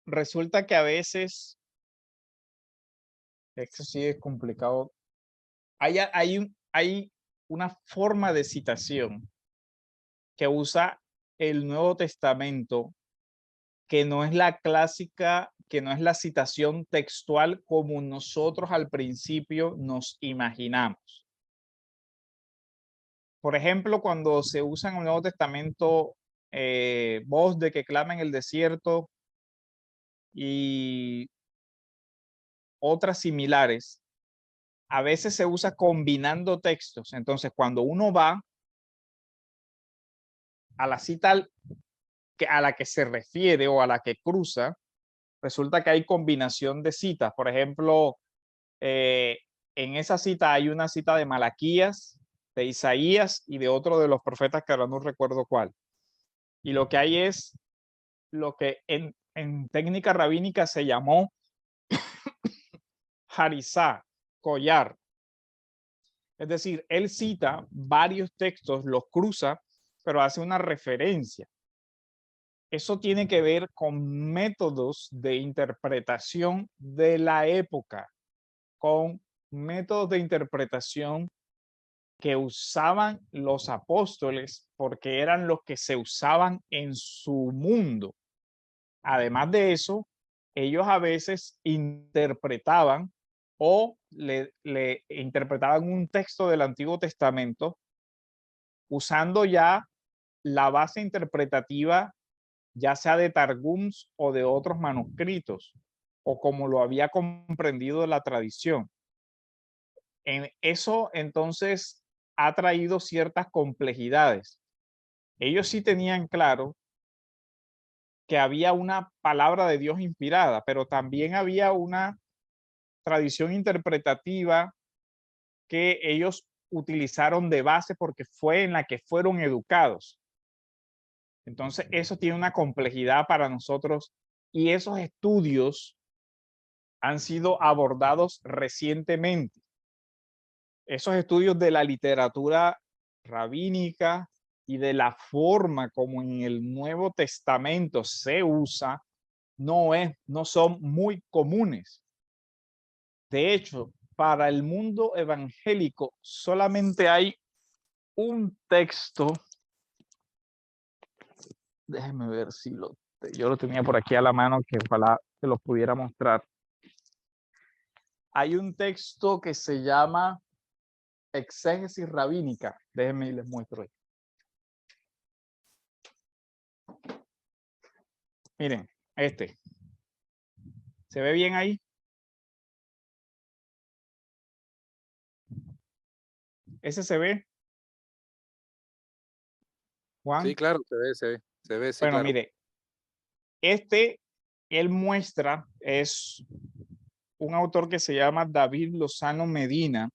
resulta que a veces, esto sí es complicado, hay una forma de citación que usa el Nuevo Testamento, que no es la clásica, que no es la citación textual como nosotros al principio nos imaginamos. Por ejemplo, cuando se usa en el Nuevo Testamento voz de que clama en el desierto y otras similares, a veces se usa combinando textos. Entonces, cuando uno va a la cita a la que se refiere o a la que cruza, resulta que hay combinación de citas. Por ejemplo, en esa cita hay una cita de Malaquías, de Isaías y de otro de los profetas que ahora no recuerdo cuál. Y lo que hay es lo que en técnica rabínica se llamó harizá, collar. Es decir, él cita varios textos, los cruza, pero hace una referencia. Eso tiene que ver con métodos de interpretación de la época, con métodos de interpretación que usaban los apóstoles porque eran los que se usaban en su mundo. Además de eso, ellos a veces interpretaban o le interpretaban un texto del Antiguo Testamento usando ya la base interpretativa, ya sea de Targums o de otros manuscritos, o como lo había comprendido la tradición. En eso entonces ha traído ciertas complejidades. Ellos sí tenían claro que había una palabra de Dios inspirada, pero también había una tradición interpretativa que ellos utilizaron de base porque fue en la que fueron educados. Entonces, eso tiene una complejidad para nosotros y esos estudios han sido abordados recientemente. Esos estudios de la literatura rabínica y de la forma como en el Nuevo Testamento se usa, no son muy comunes. De hecho, para el mundo evangélico solamente hay un texto. Déjeme ver si yo lo tenía por aquí a la mano, que ojalá se lo pudiera mostrar. Hay un texto que se llama Exégesis Rabínica. Déjenme y les muestro. Miren, este. ¿Se ve bien ahí? ¿Ese se ve? Juan. Sí, claro, se ve, sí, Bueno, claro. mire, él muestra, es un autor que se llama David Lozano Medina.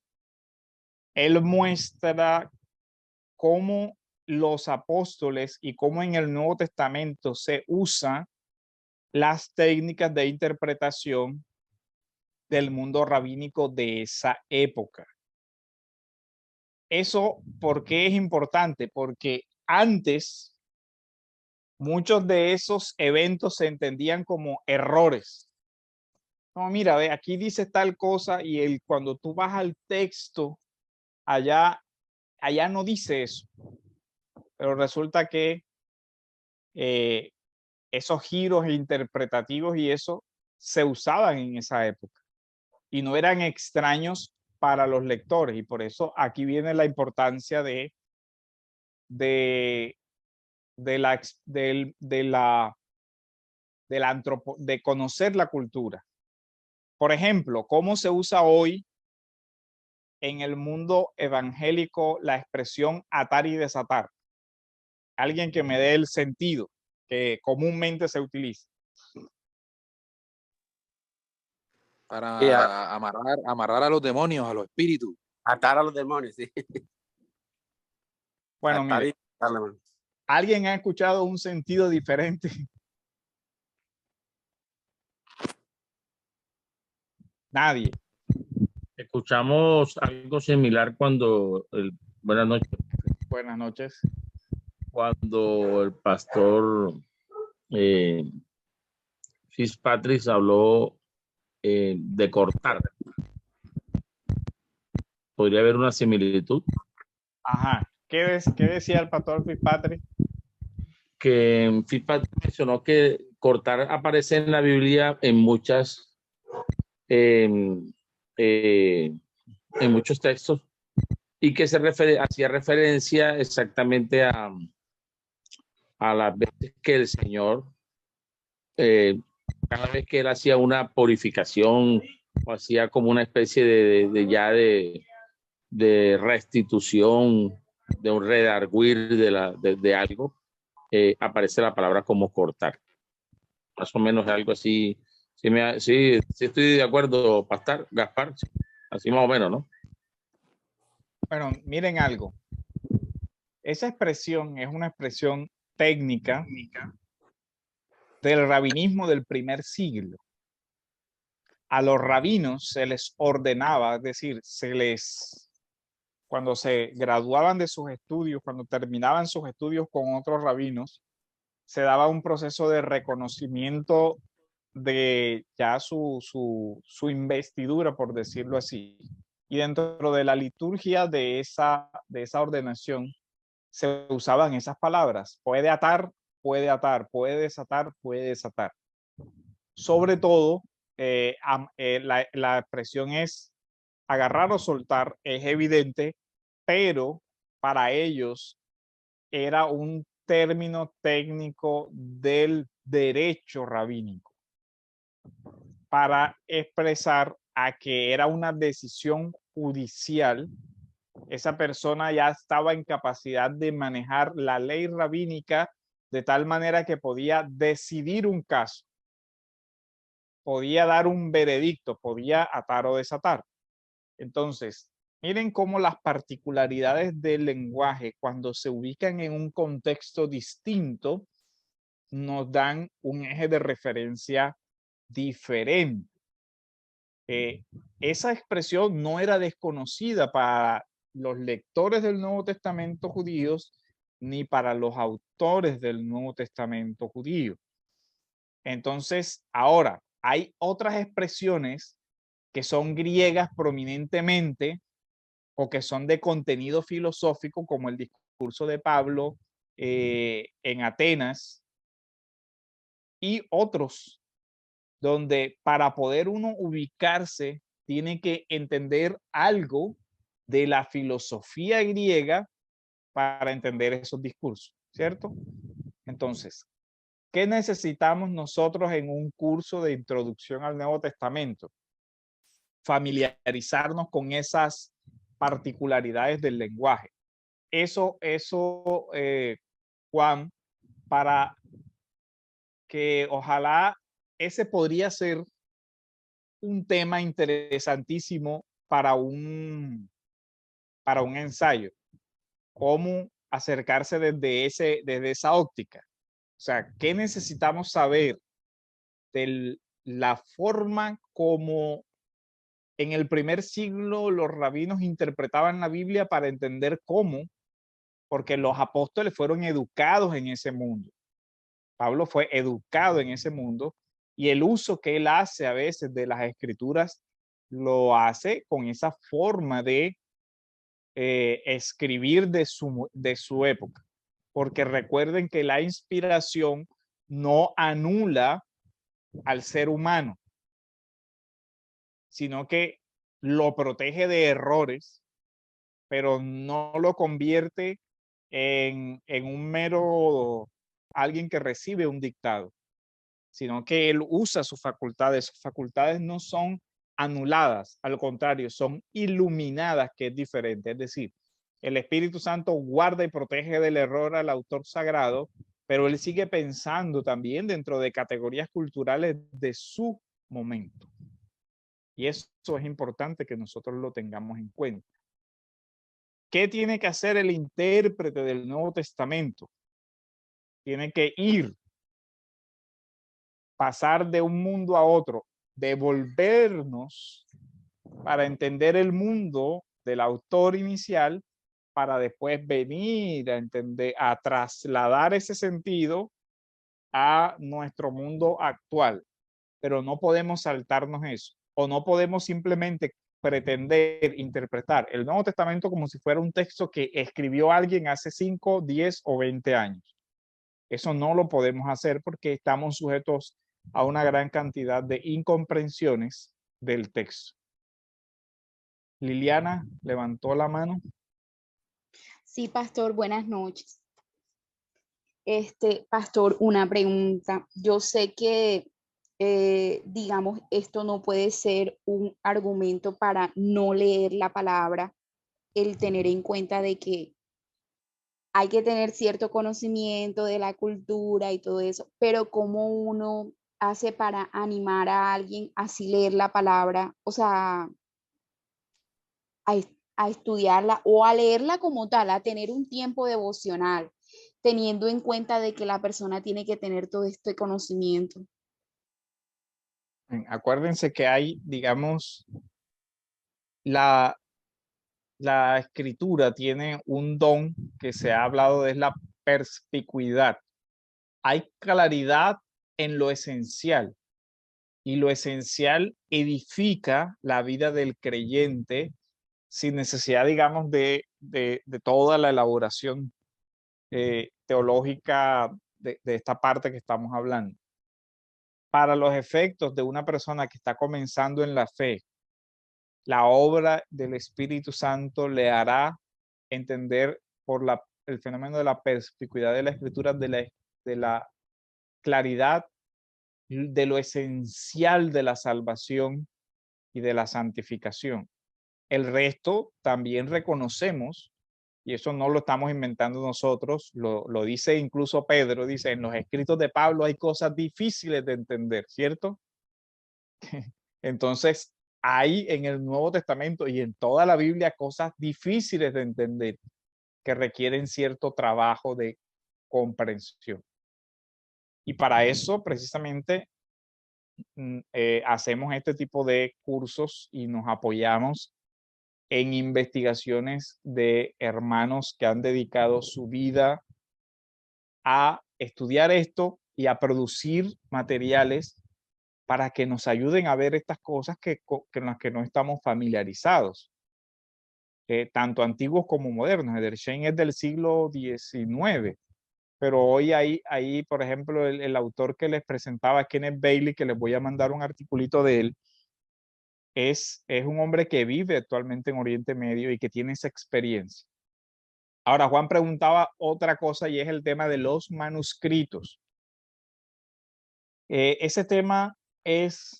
Él muestra cómo los apóstoles y cómo en el Nuevo Testamento se usan las técnicas de interpretación del mundo rabínico de esa época. Eso, ¿por qué es importante? Porque antes muchos de esos eventos se entendían como errores. No, mira, ve, aquí dice tal cosa y cuando tú vas al texto, allá no dice eso. Pero resulta que esos giros interpretativos y eso se usaban en esa época y no eran extraños para los lectores. Y por eso aquí viene la importancia de conocer la cultura. Por ejemplo, ¿cómo se usa hoy en el mundo evangélico la expresión atar y desatar? Alguien que me dé el sentido que comúnmente se utiliza. Para amarrar a los demonios, a los espíritus. Atar a los demonios, sí. Bueno, Atar mire, y darle, mano. ¿alguien ha escuchado un sentido diferente? Nadie. Escuchamos algo similar cuando, buenas noches, Buenas noches. cuando el pastor Fitzpatrick habló de cortar. ¿Podría haber una similitud? Ajá. ¿Qué decía el pastor Fitzpatrick? Que Fitzpatrick mencionó que cortar aparece en la Biblia en muchos textos y que hacía referencia exactamente a las veces que el Señor, cada vez que él hacía una purificación o hacía como una especie de restitución, de un redarguir de algo, aparece la palabra como cortar. Más o menos algo así. Sí, estoy de acuerdo, Pastor Gaspar. Así más o menos, ¿no? Bueno, miren algo. Esa expresión es una expresión técnica del rabinismo del primer siglo. A los rabinos se les ordenaba, es decir, cuando se graduaban de sus estudios, cuando terminaban sus estudios con otros rabinos, se daba un proceso de reconocimiento de ya su investidura, por decirlo así. Y dentro de la liturgia de esa ordenación se usaban esas palabras. Puede atar, puede atar, puede desatar, puede desatar. Sobre todo, la expresión es agarrar o soltar, es evidente, pero para ellos era un término técnico del derecho rabínico para expresar a que era una decisión judicial. Esa persona ya estaba en capacidad de manejar la ley rabínica de tal manera que podía decidir un caso, podía dar un veredicto, podía atar o desatar. Entonces, miren cómo las particularidades del lenguaje, cuando se ubican en un contexto distinto, nos dan un eje de referencia diferente. Esa expresión no era desconocida para los lectores del Nuevo Testamento judíos ni para los autores del Nuevo Testamento judío. Entonces, ahora hay otras expresiones que son griegas prominentemente o que son de contenido filosófico, como el discurso de Pablo en Atenas, y otros donde para poder uno ubicarse tiene que entender algo de la filosofía griega para entender esos discursos, ¿cierto? Entonces, ¿qué necesitamos nosotros en un curso de introducción al Nuevo Testamento? Familiarizarnos con esas particularidades del lenguaje. Eso, Juan, para que ojalá ese podría ser un tema interesantísimo para un ensayo. Cómo acercarse desde esa óptica. O sea, ¿qué necesitamos saber de la forma como en el primer siglo los rabinos interpretaban la Biblia para entender cómo? Porque los apóstoles fueron educados en ese mundo. Pablo fue educado en ese mundo y el uso que él hace a veces de las escrituras lo hace con esa forma de escribir de su época. Porque recuerden que la inspiración no anula al ser humano, sino que lo protege de errores, pero no lo convierte en un mero alguien que recibe un dictado, sino que él usa sus facultades. Sus facultades no son anuladas, al contrario, son iluminadas, que es diferente. Es decir, el Espíritu Santo guarda y protege del error al autor sagrado, pero él sigue pensando también dentro de categorías culturales de su momento. Y eso es importante que nosotros lo tengamos en cuenta. ¿Qué tiene que hacer el intérprete del Nuevo Testamento? Tiene que ir, pasar de un mundo a otro, devolvernos para entender el mundo del autor inicial, para después venir a entender, a trasladar ese sentido a nuestro mundo actual. Pero no podemos saltarnos eso, o no podemos simplemente pretender interpretar el Nuevo Testamento como si fuera un texto que escribió alguien hace 5, 10 o 20 años. Eso no lo podemos hacer porque estamos sujetos a una gran cantidad de incomprensiones del texto. Liliana levantó la mano. Sí, pastor, buenas noches. Pastor, una pregunta. Yo sé que, digamos, esto no puede ser un argumento para no leer la palabra, el tener en cuenta de que hay que tener cierto conocimiento de la cultura y todo eso, pero ¿cómo uno hace para animar a alguien a así leer la palabra? O sea, a estudiarla o a leerla como tal, a tener un tiempo devocional, teniendo en cuenta de que la persona tiene que tener todo este conocimiento. Acuérdense que hay, digamos, la escritura tiene un don que se ha hablado de la perspicuidad. Hay claridad en lo esencial y lo esencial edifica la vida del creyente sin necesidad, digamos, de toda la elaboración teológica de esta parte que estamos hablando. para los efectos de una persona que está comenzando en la fe, la obra del Espíritu Santo le hará entender por el fenómeno de la perspicuidad de la escritura, de la claridad de lo esencial de la salvación y de la santificación. El resto también reconocemos, y eso no lo estamos inventando nosotros, lo dice incluso Pedro, dice, en los escritos de Pablo hay cosas difíciles de entender, ¿cierto? Entonces, hay en el Nuevo Testamento y en toda la Biblia cosas difíciles de entender que requieren cierto trabajo de comprensión. Y para eso, precisamente, hacemos este tipo de cursos y nos apoyamos en investigaciones de hermanos que han dedicado su vida a estudiar esto y a producir materiales para que nos ayuden a ver estas cosas con las que no estamos familiarizados, tanto antiguos como modernos. Edersheim es del siglo XIX, pero hoy hay por ejemplo, el autor que les presentaba, Kenneth Bailey, que les voy a mandar un articulito de él, es un hombre que vive actualmente en Oriente Medio y que tiene esa experiencia. Ahora, Juan preguntaba otra cosa y es el tema de los manuscritos. Ese tema es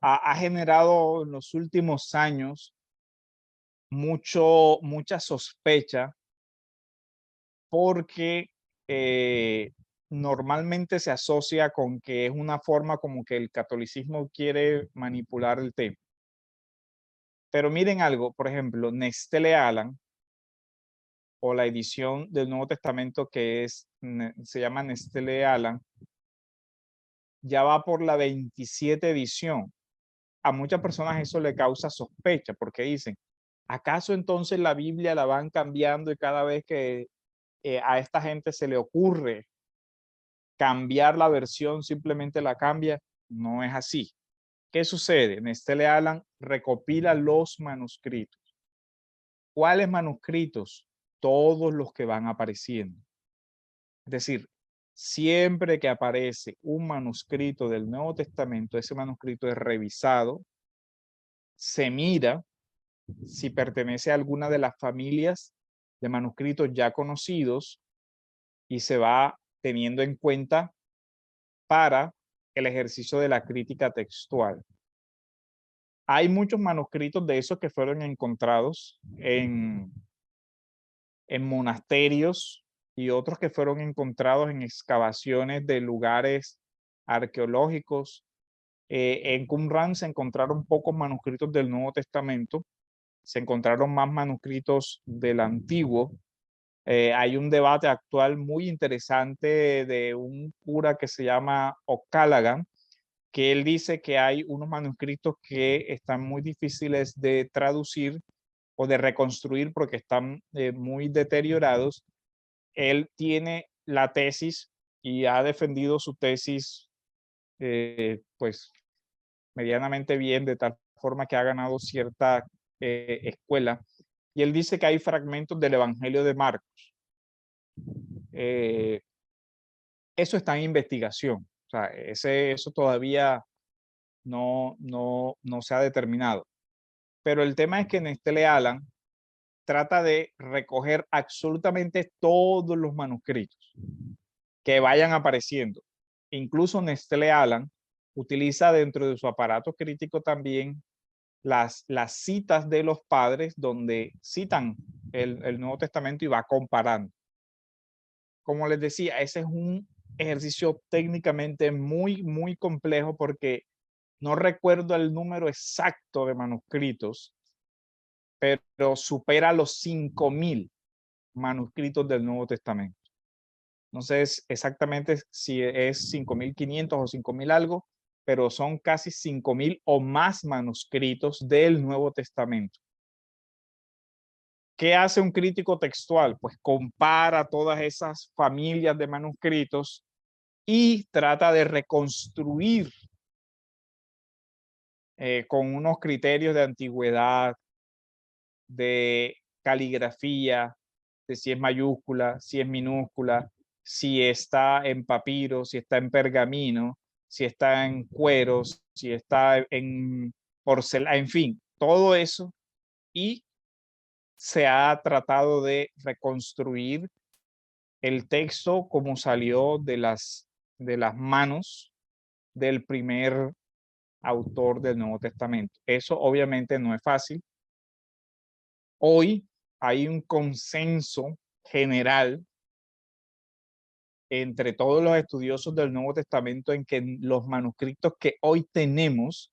ha generado en los últimos años mucha sospecha porque normalmente se asocia con que es una forma como que el catolicismo quiere manipular el tema. Pero miren algo, por ejemplo, Nestele Aland, o la edición del Nuevo Testamento que se llama Nestele Aland, ya va por la 27 edición. A muchas personas eso le causa sospecha porque dicen, ¿acaso entonces la Biblia la van cambiando y cada vez que a esta gente se le ocurre cambiar la versión, simplemente la cambia? No es así. ¿Qué sucede? Nestele Aland recopila los manuscritos. ¿Cuáles manuscritos? Todos los que van apareciendo. Es decir, siempre que aparece un manuscrito del Nuevo Testamento, ese manuscrito es revisado, se mira si pertenece a alguna de las familias de manuscritos ya conocidos y se va teniendo en cuenta para el ejercicio de la crítica textual. Hay muchos manuscritos de esos que fueron encontrados en monasterios y otros que fueron encontrados en excavaciones de lugares arqueológicos. En Qumran se encontraron pocos manuscritos del Nuevo Testamento, se encontraron más manuscritos del Antiguo. Hay un debate actual muy interesante de un cura que se llama O'Callaghan, que él dice que hay unos manuscritos que están muy difíciles de traducir o de reconstruir porque están muy deteriorados. Él tiene la tesis y ha defendido su tesis pues medianamente bien, de tal forma que ha ganado cierta escuela. Y él dice que hay fragmentos del Evangelio de Marcos. Eso está en investigación. O sea, eso todavía no se ha determinado. Pero el tema es que Nestele Aland trata de recoger absolutamente todos los manuscritos que vayan apareciendo. Incluso Nestele Aland utiliza dentro de su aparato crítico también las citas de los padres donde citan el Nuevo Testamento y va comparando. Como les decía, ese es un ejercicio técnicamente muy complejo porque no recuerdo el número exacto de manuscritos, pero supera los 5,000 manuscritos del Nuevo Testamento. No sé exactamente si es 5,500 o 5,000 algo, pero son casi 5,000 o más manuscritos del Nuevo Testamento. ¿Qué hace un crítico textual? Pues compara todas esas familias de manuscritos y trata de reconstruir con unos criterios de antigüedad, de caligrafía, de si es mayúscula, si es minúscula, si está en papiro, si está en pergamino, si está en cueros, si está en porcelana, en fin, todo eso. Y se ha tratado de reconstruir el texto como salió de las manos del primer autor del Nuevo Testamento. Eso obviamente no es fácil. Hoy hay un consenso general entre todos los estudiosos del Nuevo Testamento en que los manuscritos que hoy tenemos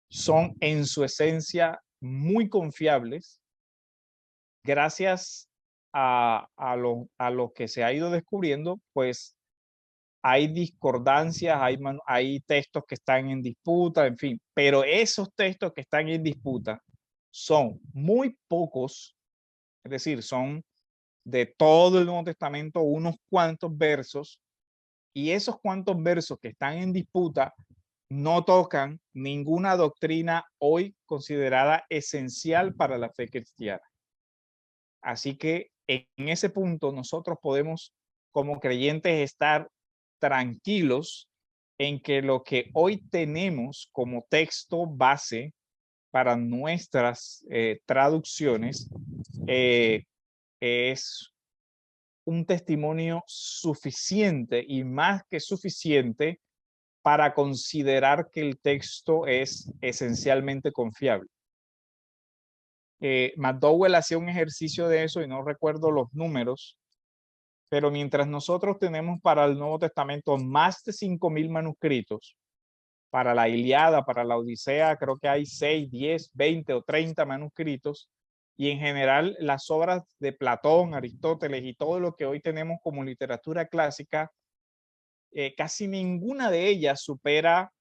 son en su esencia muy confiables gracias a lo que se ha ido descubriendo. Pues hay discordancias, hay textos que están en disputa, en fin, pero esos textos que están en disputa son muy pocos, es decir, son de todo el Nuevo Testamento unos cuantos versos, y esos cuantos versos que están en disputa no tocan ninguna doctrina hoy considerada esencial para la fe cristiana. Así que en ese punto nosotros podemos, como creyentes, estar tranquilos en que lo que hoy tenemos como texto base para nuestras traducciones es un testimonio suficiente y más que suficiente para considerar que el texto es esencialmente confiable. McDowell hacía un ejercicio de eso y no recuerdo los números, pero mientras nosotros tenemos para el Nuevo Testamento más de 5,000 manuscritos, para la Ilíada, para la Odisea, creo que hay 6, 10, 20 o 30 manuscritos, y en general las obras de Platón, Aristóteles y todo lo que hoy tenemos como literatura clásica, casi ninguna de ellas supera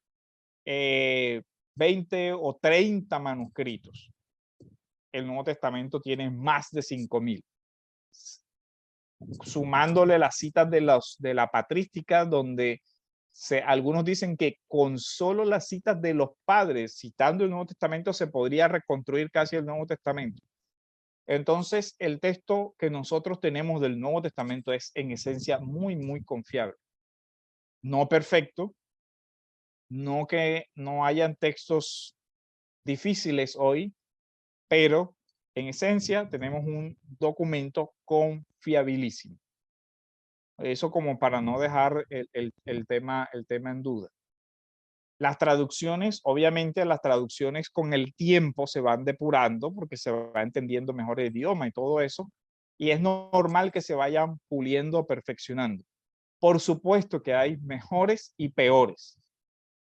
20 o 30 manuscritos. El Nuevo Testamento tiene más de 5,000. Sumándole las citas de la patrística, donde algunos dicen que con solo las citas de los padres, citando el Nuevo Testamento, se podría reconstruir casi el Nuevo Testamento. Entonces, el texto que nosotros tenemos del Nuevo Testamento es en esencia muy, muy confiable. No perfecto, no que no hayan textos difíciles hoy, pero en esencia tenemos un documento confiabilísimo. Eso como para no dejar el tema en duda. Las traducciones, obviamente las traducciones con el tiempo se van depurando porque se va entendiendo mejor el idioma y todo eso, y es normal que se vayan puliendo, perfeccionando. Por supuesto que hay mejores y peores.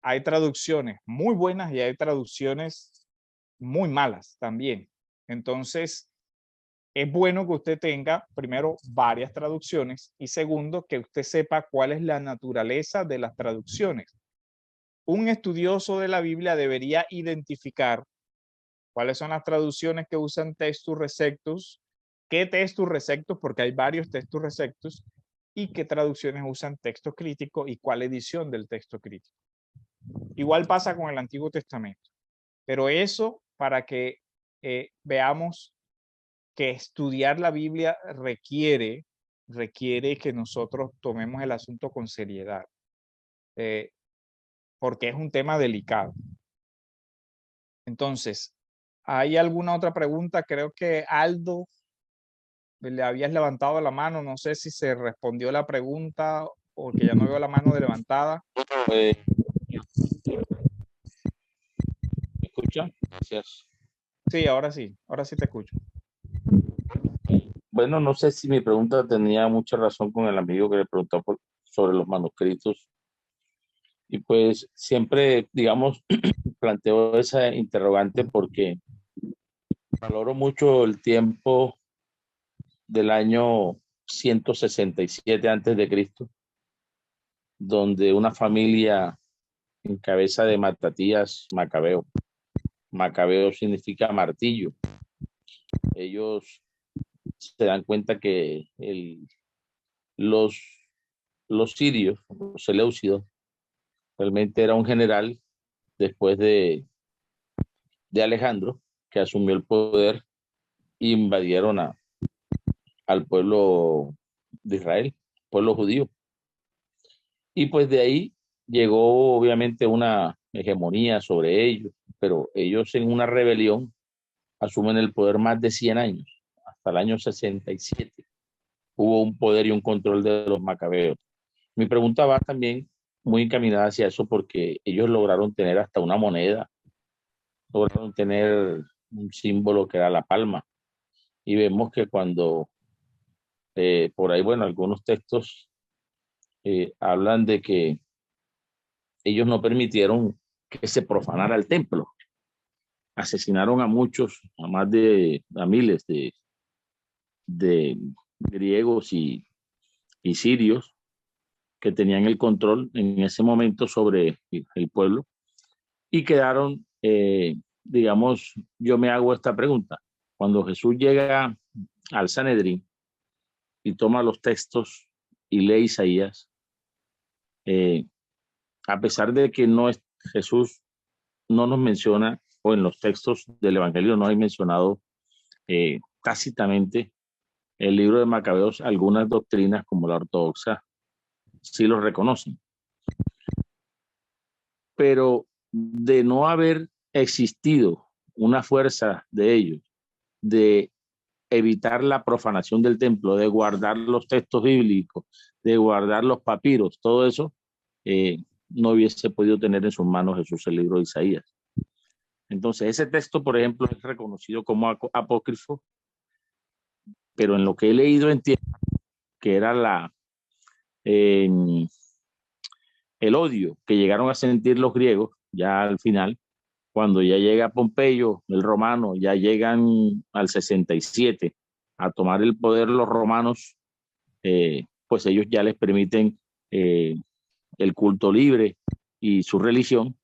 Hay traducciones muy buenas y hay traducciones muy malas también. Entonces, es bueno que usted tenga, primero, varias traducciones y segundo, que usted sepa cuál es la naturaleza de las traducciones. Un estudioso de la Biblia debería identificar cuáles son las traducciones que usan textus receptus, qué textus receptus, porque hay varios textus receptus, y qué traducciones usan texto crítico y cuál edición del texto crítico. Igual pasa con el Antiguo Testamento, pero eso para que veamos que estudiar la Biblia requiere que nosotros tomemos el asunto con seriedad, porque es un tema delicado. Entonces, ¿hay alguna otra pregunta? Creo que Aldo, le habías levantado la mano, no sé si se respondió la pregunta o que ya no veo la mano levantada. ¿Me escucha? Gracias. Sí, ahora sí te escucho. Bueno, no sé si mi pregunta tenía mucha razón con el amigo que le preguntó sobre los manuscritos. Y pues siempre, digamos, planteo esa interrogante porque valoro mucho el tiempo del año 167 antes de Cristo, donde una familia en cabeza de Matatías Macabeo. Macabeo significa martillo. Ellos se dan cuenta que los sirios, los seleucidos, realmente era un general después de Alejandro, que asumió el poder e invadieron al pueblo de Israel. pueblo judío. Y pues de ahí llegó obviamente una hegemonía sobre ellos, pero ellos en una rebelión asumen el poder más de 100 años, hasta el año 67. Hubo un poder y un control de los macabeos. Mi pregunta va también muy encaminada hacia eso porque ellos lograron tener hasta una moneda, lograron tener un símbolo que era la palma. Y vemos que cuando por ahí, bueno, algunos textos hablan de que ellos no permitieron que se profanara el templo. Asesinaron a muchos, a miles de griegos y sirios que tenían el control en ese momento sobre el pueblo y quedaron, digamos, yo me hago esta pregunta. Cuando Jesús llega al Sanedrín y toma los textos y lee Isaías, a pesar de que no es Jesús, no nos menciona, o en los textos del Evangelio no hay mencionado tácitamente el libro de Macabeos, algunas doctrinas como la ortodoxa sí lo reconocen. Pero de no haber existido una fuerza de ellos, de evitar la profanación del templo, de guardar los textos bíblicos, de guardar los papiros, todo eso, no hubiese podido tener en sus manos Jesús el libro de Isaías. Entonces, ese texto, por ejemplo, es reconocido como apócrifo, pero en lo que he leído entiendo que era el odio que llegaron a sentir los griegos ya al final, cuando ya llega Pompeyo, el romano, ya llegan al 67 a tomar el poder los romanos, pues ellos ya les permiten el culto libre y su religión,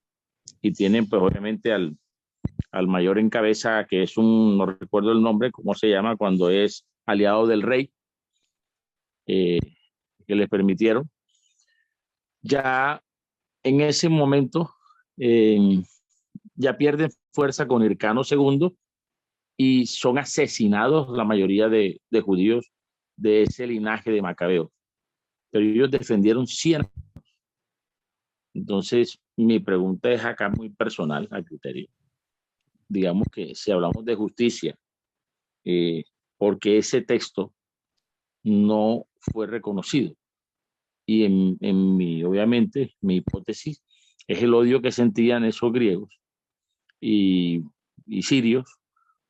y tienen pues obviamente al mayor en cabeza, que es no recuerdo el nombre, cómo se llama, cuando es aliado del rey, que les permitieron. Ya en ese momento ya pierden fuerza con Hircano II y son asesinados la mayoría de judíos de ese linaje de Macabeos. Pero ellos defendieron 100 años. Entonces, mi pregunta es acá muy personal, a criterio. Digamos que si hablamos de justicia, porque ese texto no fue reconocido. Y obviamente, mi hipótesis es el odio que sentían esos griegos y sirios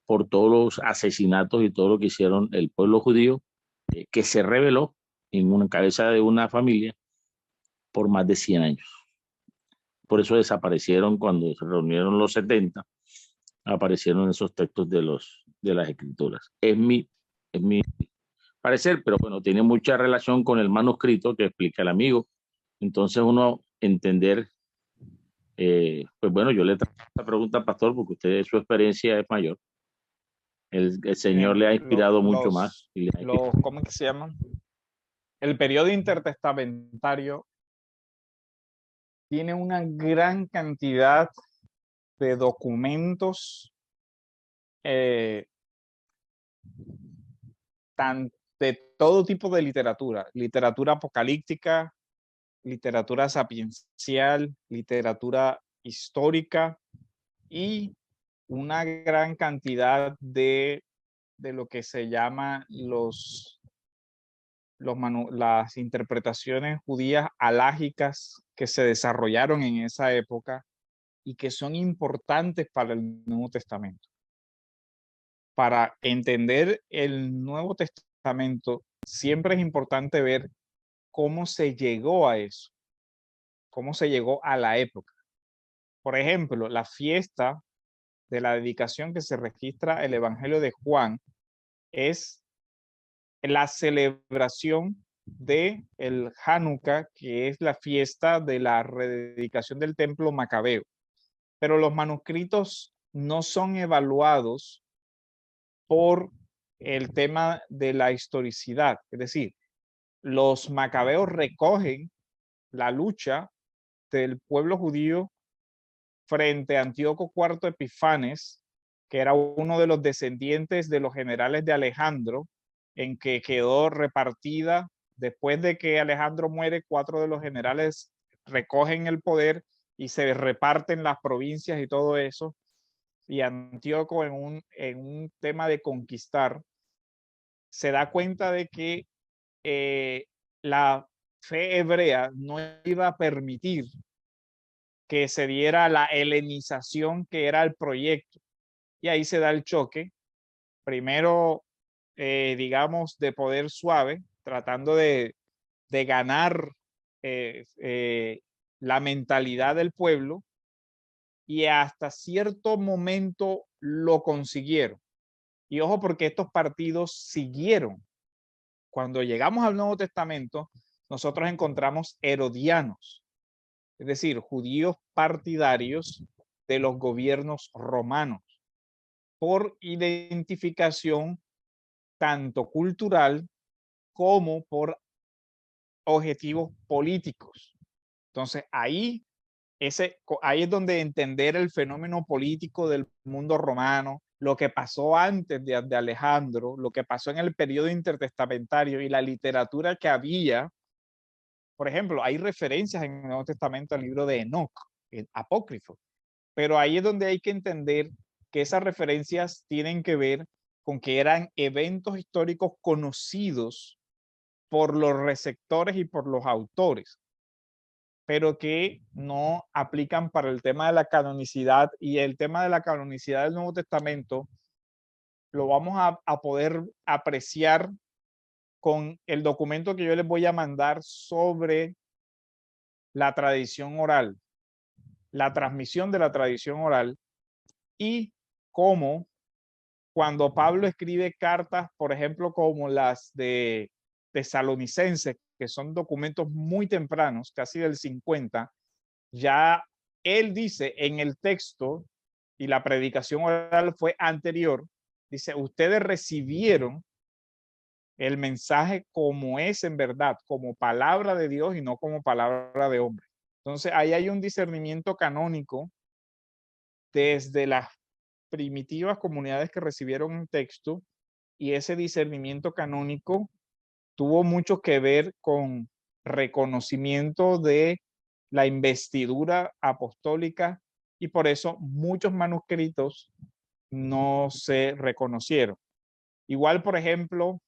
por todos los asesinatos y todo lo que hicieron el pueblo judío, que se rebeló en una cabeza de una familia por más de 100 años. Por eso desaparecieron cuando se reunieron los 70, aparecieron esos textos de las escrituras. Es mi parecer, pero bueno, tiene mucha relación con el manuscrito que explica el amigo. Entonces uno entender, pues bueno, yo le traigo esta pregunta, pastor, porque usted, su experiencia es mayor. El Señor le ha inspirado mucho más. ¿Cómo es que se llaman? El periodo intertestamentario tiene una gran cantidad de documentos de todo tipo de literatura, literatura apocalíptica, literatura sapiencial, literatura histórica y una gran cantidad de lo que se llama las interpretaciones judías alágicas que se desarrollaron en esa época y que son importantes para el Nuevo Testamento. Para entender el Nuevo Testamento, siempre es importante ver cómo se llegó a eso, cómo se llegó a la época. Por ejemplo, la fiesta de la dedicación que se registra el Evangelio de Juan es la celebración de el Hanukkah, que es la fiesta de la rededicación del templo macabeo. Pero los manuscritos no son evaluados por el tema de la historicidad. Es decir, los macabeos recogen la lucha del pueblo judío frente a Antíoco IV Epifanes, que era uno de los descendientes de los generales de Alejandro, en que quedó repartida después de que Alejandro muere, 4 de los generales recogen el poder y se reparten las provincias y todo eso. Y Antíoco en un tema de conquistar, se da cuenta de que la fe hebrea no iba a permitir que se diera la helenización que era el proyecto. Y ahí se da el choque, primero, digamos, de poder suave, tratando de ganar la mentalidad del pueblo, y hasta cierto momento lo consiguieron. Y ojo, porque estos partidos siguieron. Cuando llegamos al Nuevo Testamento, nosotros encontramos herodianos, es decir, judíos partidarios de los gobiernos romanos, por identificación tanto cultural como por objetivos políticos. Entonces, ahí es donde entender el fenómeno político del mundo romano, lo que pasó antes de Alejandro, lo que pasó en el periodo intertestamentario y la literatura que había. Por ejemplo, hay referencias en el Nuevo Testamento al libro de Enoc, el apócrifo, pero ahí es donde hay que entender que esas referencias tienen que ver con que eran eventos históricos conocidos por los receptores y por los autores, pero que no aplican para el tema de la canonicidad. Y el tema de la canonicidad del Nuevo Testamento lo vamos a poder apreciar con el documento que yo les voy a mandar sobre la tradición oral, la transmisión de la tradición oral, y cómo cuando Pablo escribe cartas, por ejemplo, como las de Tesalonicenses, que son documentos muy tempranos, casi del 50, ya él dice en el texto, y la predicación oral fue anterior, dice, ustedes recibieron el mensaje como es en verdad, como palabra de Dios y no como palabra de hombre. Entonces ahí hay un discernimiento canónico desde las primitivas comunidades que recibieron un texto, y ese discernimiento canónico tuvo mucho que ver con reconocimiento de la investidura apostólica, y por eso muchos manuscritos no se reconocieron. Igual, por ejemplo,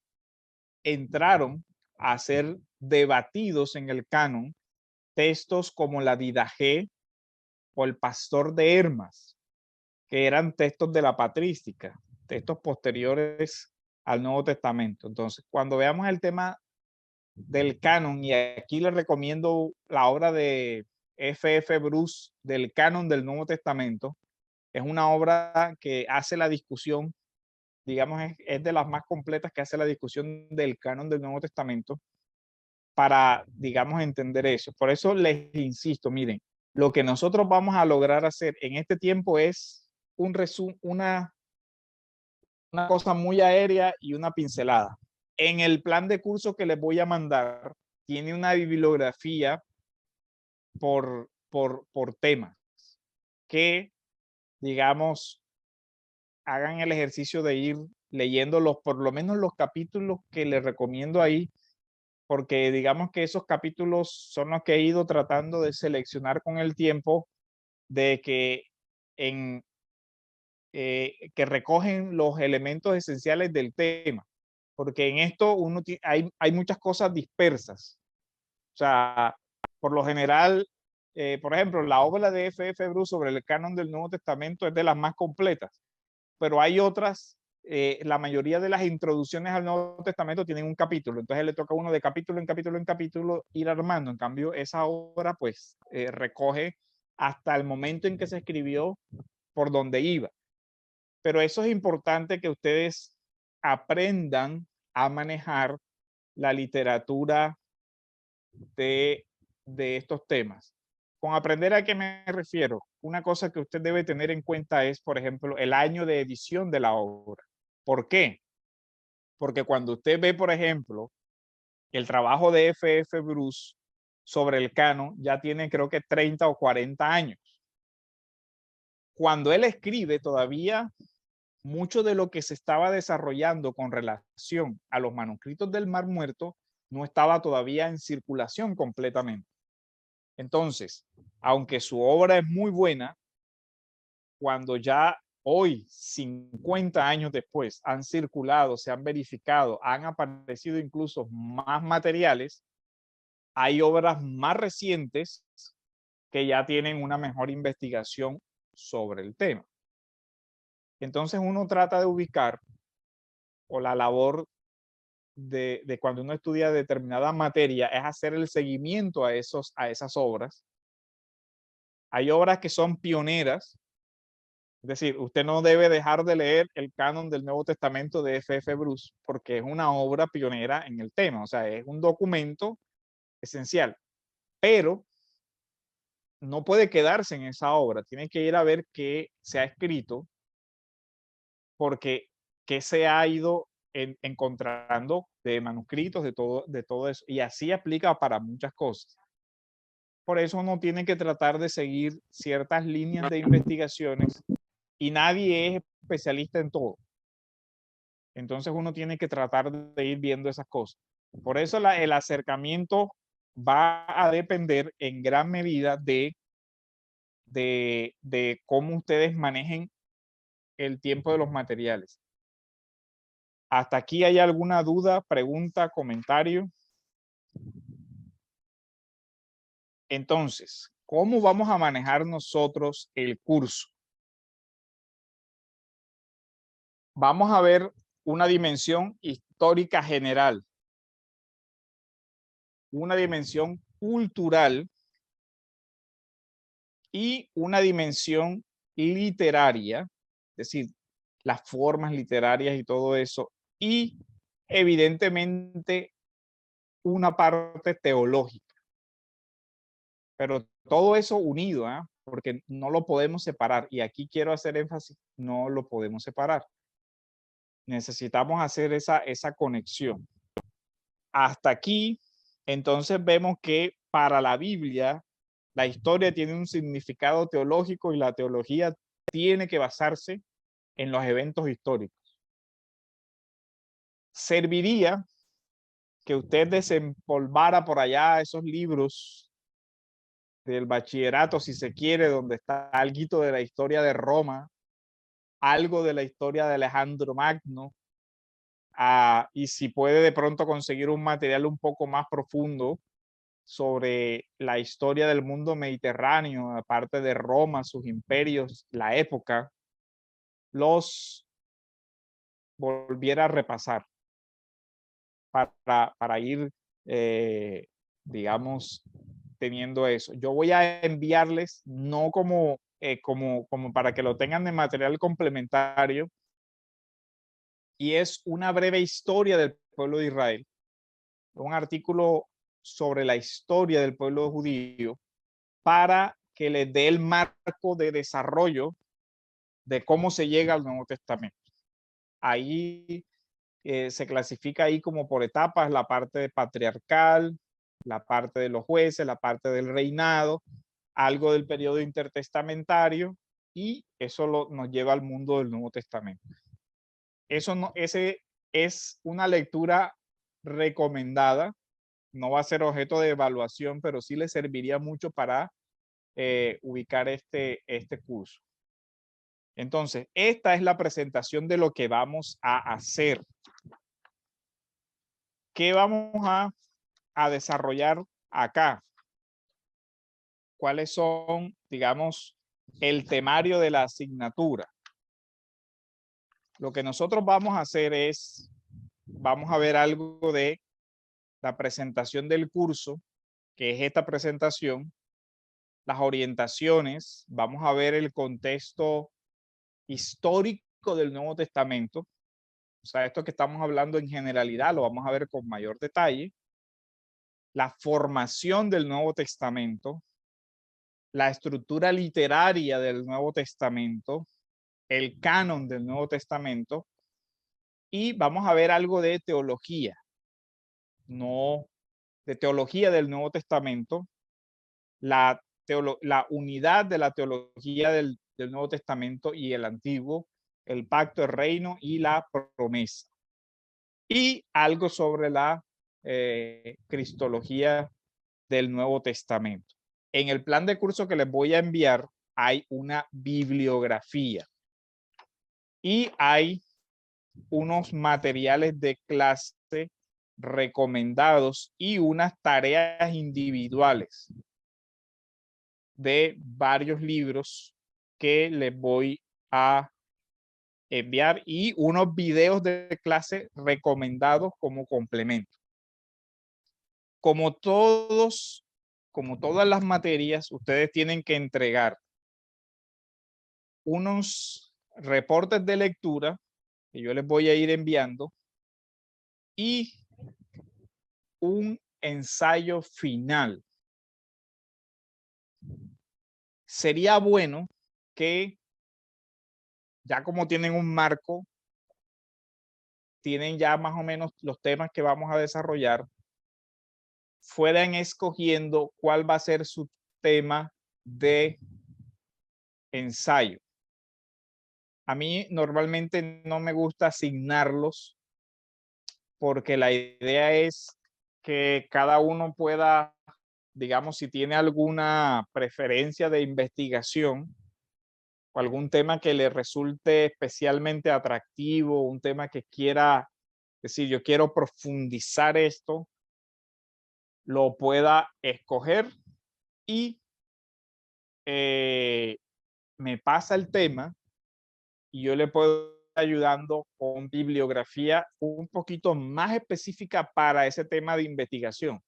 entraron a ser debatidos en el canon textos como la Didaché o el Pastor de Hermas, que eran textos de la patrística, textos posteriores al Nuevo Testamento. Entonces, cuando veamos el tema del canon, y aquí les recomiendo la obra de F.F. Bruce del canon del Nuevo Testamento, es una obra que hace la discusión, digamos, es de las más completas, que hace la discusión del canon del Nuevo Testamento para, digamos, entender eso. Por eso les insisto, miren, lo que nosotros vamos a lograr hacer en este tiempo es un resumen, una cosa muy aérea y una pincelada. En el plan de curso que les voy a mandar, tiene una bibliografía por temas, que, digamos, hagan el ejercicio de ir leyendo por lo menos los capítulos que les recomiendo ahí, porque digamos que esos capítulos son los que he ido tratando de seleccionar con el tiempo, de que que recogen los elementos esenciales del tema, porque en esto hay muchas cosas dispersas. O sea, por lo general, por ejemplo, la obra de F.F. Bruce sobre el canon del Nuevo Testamento es de las más completas, pero hay otras, la mayoría de las introducciones al Nuevo Testamento tienen un capítulo, entonces le toca a uno de capítulo en capítulo en capítulo ir armando. En cambio, esa obra pues recoge hasta el momento en que se escribió, por donde iba. Pero eso es importante, que ustedes aprendan a manejar la literatura de estos temas. Con aprender, ¿a qué me refiero? Una cosa que usted debe tener en cuenta es, por ejemplo, el año de edición de la obra. ¿Por qué? Porque cuando usted ve, por ejemplo, el trabajo de F.F. Bruce sobre el canon, ya tiene creo que 30 o 40 años. Cuando él escribe, todavía mucho de lo que se estaba desarrollando con relación a los manuscritos del Mar Muerto no estaba todavía en circulación completamente. Entonces, aunque su obra es muy buena, cuando ya hoy, 50 años después, han circulado, se han verificado, han aparecido incluso más materiales, hay obras más recientes que ya tienen una mejor investigación sobre el tema. Entonces uno trata de ubicar, o la labor de cuando uno estudia determinada materia es hacer el seguimiento a esas obras. Hay obras que son pioneras, es decir, usted no debe dejar de leer el canon del Nuevo Testamento de F.F. Bruce porque es una obra pionera en el tema, o sea, es un documento esencial, pero no puede quedarse en esa obra, tiene que ir a ver qué se ha escrito, porque qué se ha ido encontrando de manuscritos, de todo eso, y así aplica para muchas cosas. Por eso uno tiene que tratar de seguir ciertas líneas de investigaciones y nadie es especialista en todo. Entonces uno tiene que tratar de ir viendo esas cosas. Por eso el acercamiento va a depender en gran medida de cómo ustedes manejen el tiempo de los materiales. ¿Hasta aquí hay alguna duda, pregunta, comentario? Entonces, ¿cómo vamos a manejar nosotros el curso? Vamos a ver una dimensión histórica general, una dimensión cultural y una dimensión literaria, es decir, las formas literarias y todo eso, y evidentemente una parte teológica. Pero todo eso unido, ¿eh? Porque no lo podemos separar. Y aquí quiero hacer énfasis, no lo podemos separar. Necesitamos hacer esa conexión. Hasta aquí, entonces vemos que para la Biblia, la historia tiene un significado teológico y la teología tiene que basarse en los eventos históricos. Serviría que usted desempolvara por allá esos libros del bachillerato, si se quiere, donde está algo de la historia de Roma, algo de la historia de Alejandro Magno, y si puede de pronto conseguir un material un poco más profundo sobre la historia del mundo mediterráneo, aparte de Roma, sus imperios, la época, los volviera a repasar para ir, digamos, teniendo eso. Yo voy a enviarles, no como para que lo tengan de material complementario, y es una breve historia del pueblo de Israel, un artículo sobre la historia del pueblo judío para que les dé el marco de desarrollo de cómo se llega al Nuevo Testamento. Ahí se clasifica ahí como por etapas la parte patriarcal, la parte de los jueces, la parte del reinado, algo del periodo intertestamentario, y eso nos lleva al mundo del Nuevo Testamento. Ese es una lectura recomendada, no va a ser objeto de evaluación, pero sí le serviría mucho para ubicar este curso. Entonces, esta es la presentación de lo que vamos a hacer. ¿Qué vamos a desarrollar acá? ¿Cuáles son, digamos, el temario de la asignatura? Lo que nosotros vamos a hacer es, vamos a ver algo de la presentación del curso, que es esta presentación, las orientaciones, vamos a ver el contexto histórico del Nuevo Testamento. O sea, esto que estamos hablando en generalidad lo vamos a ver con mayor detalle. La formación del Nuevo Testamento, la estructura literaria del Nuevo Testamento, el canon del Nuevo Testamento, y vamos a ver algo de teología, no de teología del Nuevo Testamento, la unidad de la teología del Nuevo Testamento y el Antiguo, el pacto, el reino y la promesa. Y algo sobre la Cristología del Nuevo Testamento. En el plan de curso que les voy a enviar hay una bibliografía y hay unos materiales de clase recomendados y unas tareas individuales de varios libros que les voy a enviar y unos videos de clase recomendados como complemento. Como todas las materias, ustedes tienen que entregar unos reportes de lectura que yo les voy a ir enviando y un ensayo final. Sería bueno que ya como tienen un marco, tienen ya más o menos los temas que vamos a desarrollar, fueran escogiendo cuál va a ser su tema de ensayo. A mí normalmente no me gusta asignarlos porque la idea es que cada uno pueda, digamos, si tiene alguna preferencia de investigación o algún tema que le resulte especialmente atractivo, un tema que quiera decir, yo quiero profundizar esto, lo pueda escoger y me pasa el tema y yo le puedo ir ayudando con bibliografía un poquito más específica para ese tema de investigación.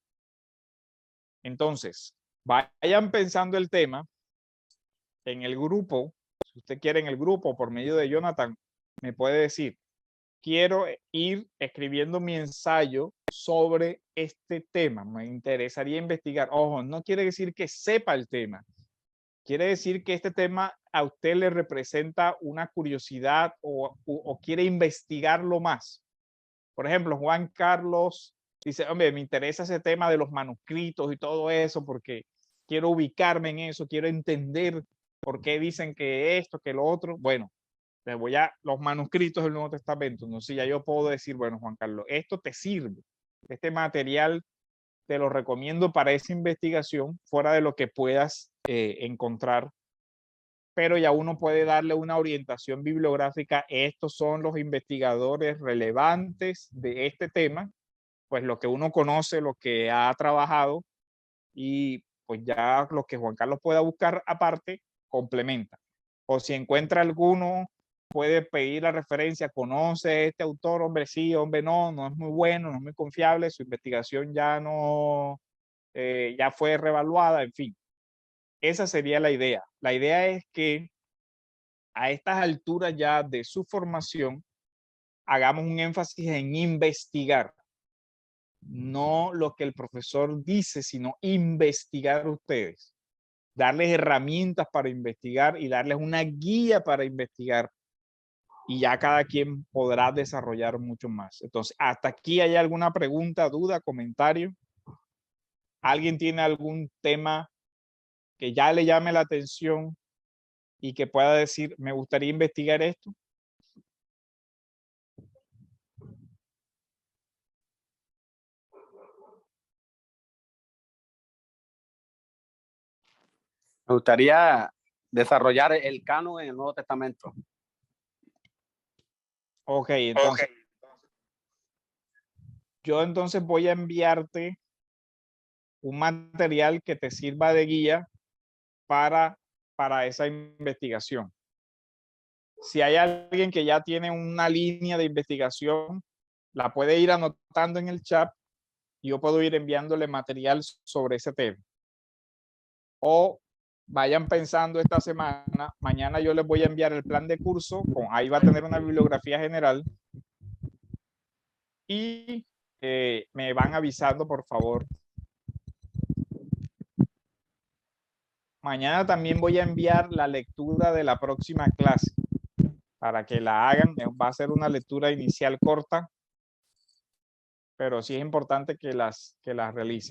Entonces, vayan pensando el tema en el grupo. Si usted quiere en el grupo, por medio de Jonathan, me puede decir, quiero ir escribiendo mi ensayo sobre este tema. Me interesaría investigar. Ojo, no quiere decir que sepa el tema. Quiere decir que este tema a usted le representa una curiosidad o quiere investigarlo más. Por ejemplo, Juan Carlos dice, hombre, me interesa ese tema de los manuscritos y todo eso porque quiero ubicarme en eso, quiero entender por qué dicen que esto, que lo otro. Bueno, les voy a los manuscritos del Nuevo Testamento. Entonces ya yo puedo decir, bueno, Juan Carlos, esto te sirve. Este material te lo recomiendo para esa investigación fuera de lo que puedas encontrar, pero ya uno puede darle una orientación bibliográfica. Estos son los investigadores relevantes de este tema, pues lo que uno conoce, lo que ha trabajado y pues ya lo que Juan Carlos pueda buscar aparte, complementa. O si encuentra alguno, puede pedir la referencia, conoce este autor, hombre sí, hombre no, no es muy bueno, no es muy confiable, su investigación ya no, ya fue revaluada, en fin. Esa sería la idea. La idea es que a estas alturas ya de su formación hagamos un énfasis en investigar. No lo que el profesor dice, sino investigar ustedes. Darles herramientas para investigar y darles una guía para investigar. Y ya cada quien podrá desarrollar mucho más. Entonces, ¿hasta aquí hay alguna pregunta, duda, comentario? ¿Alguien tiene algún tema que ya le llame la atención y que pueda decir, me gustaría investigar esto? Me gustaría desarrollar el canon en el Nuevo Testamento. Ok, entonces, yo entonces voy a enviarte un material que te sirva de guía para esa investigación. Si hay alguien que ya tiene una línea de investigación, la puede ir anotando en el chat y yo puedo ir enviándole material sobre ese tema. O vayan pensando esta semana, mañana yo les voy a enviar el plan de curso, ahí va a tener una bibliografía general y me van avisando, por favor. Mañana también voy a enviar la lectura de la próxima clase para que la hagan. Va a ser una lectura inicial corta, pero sí es importante que las realicen.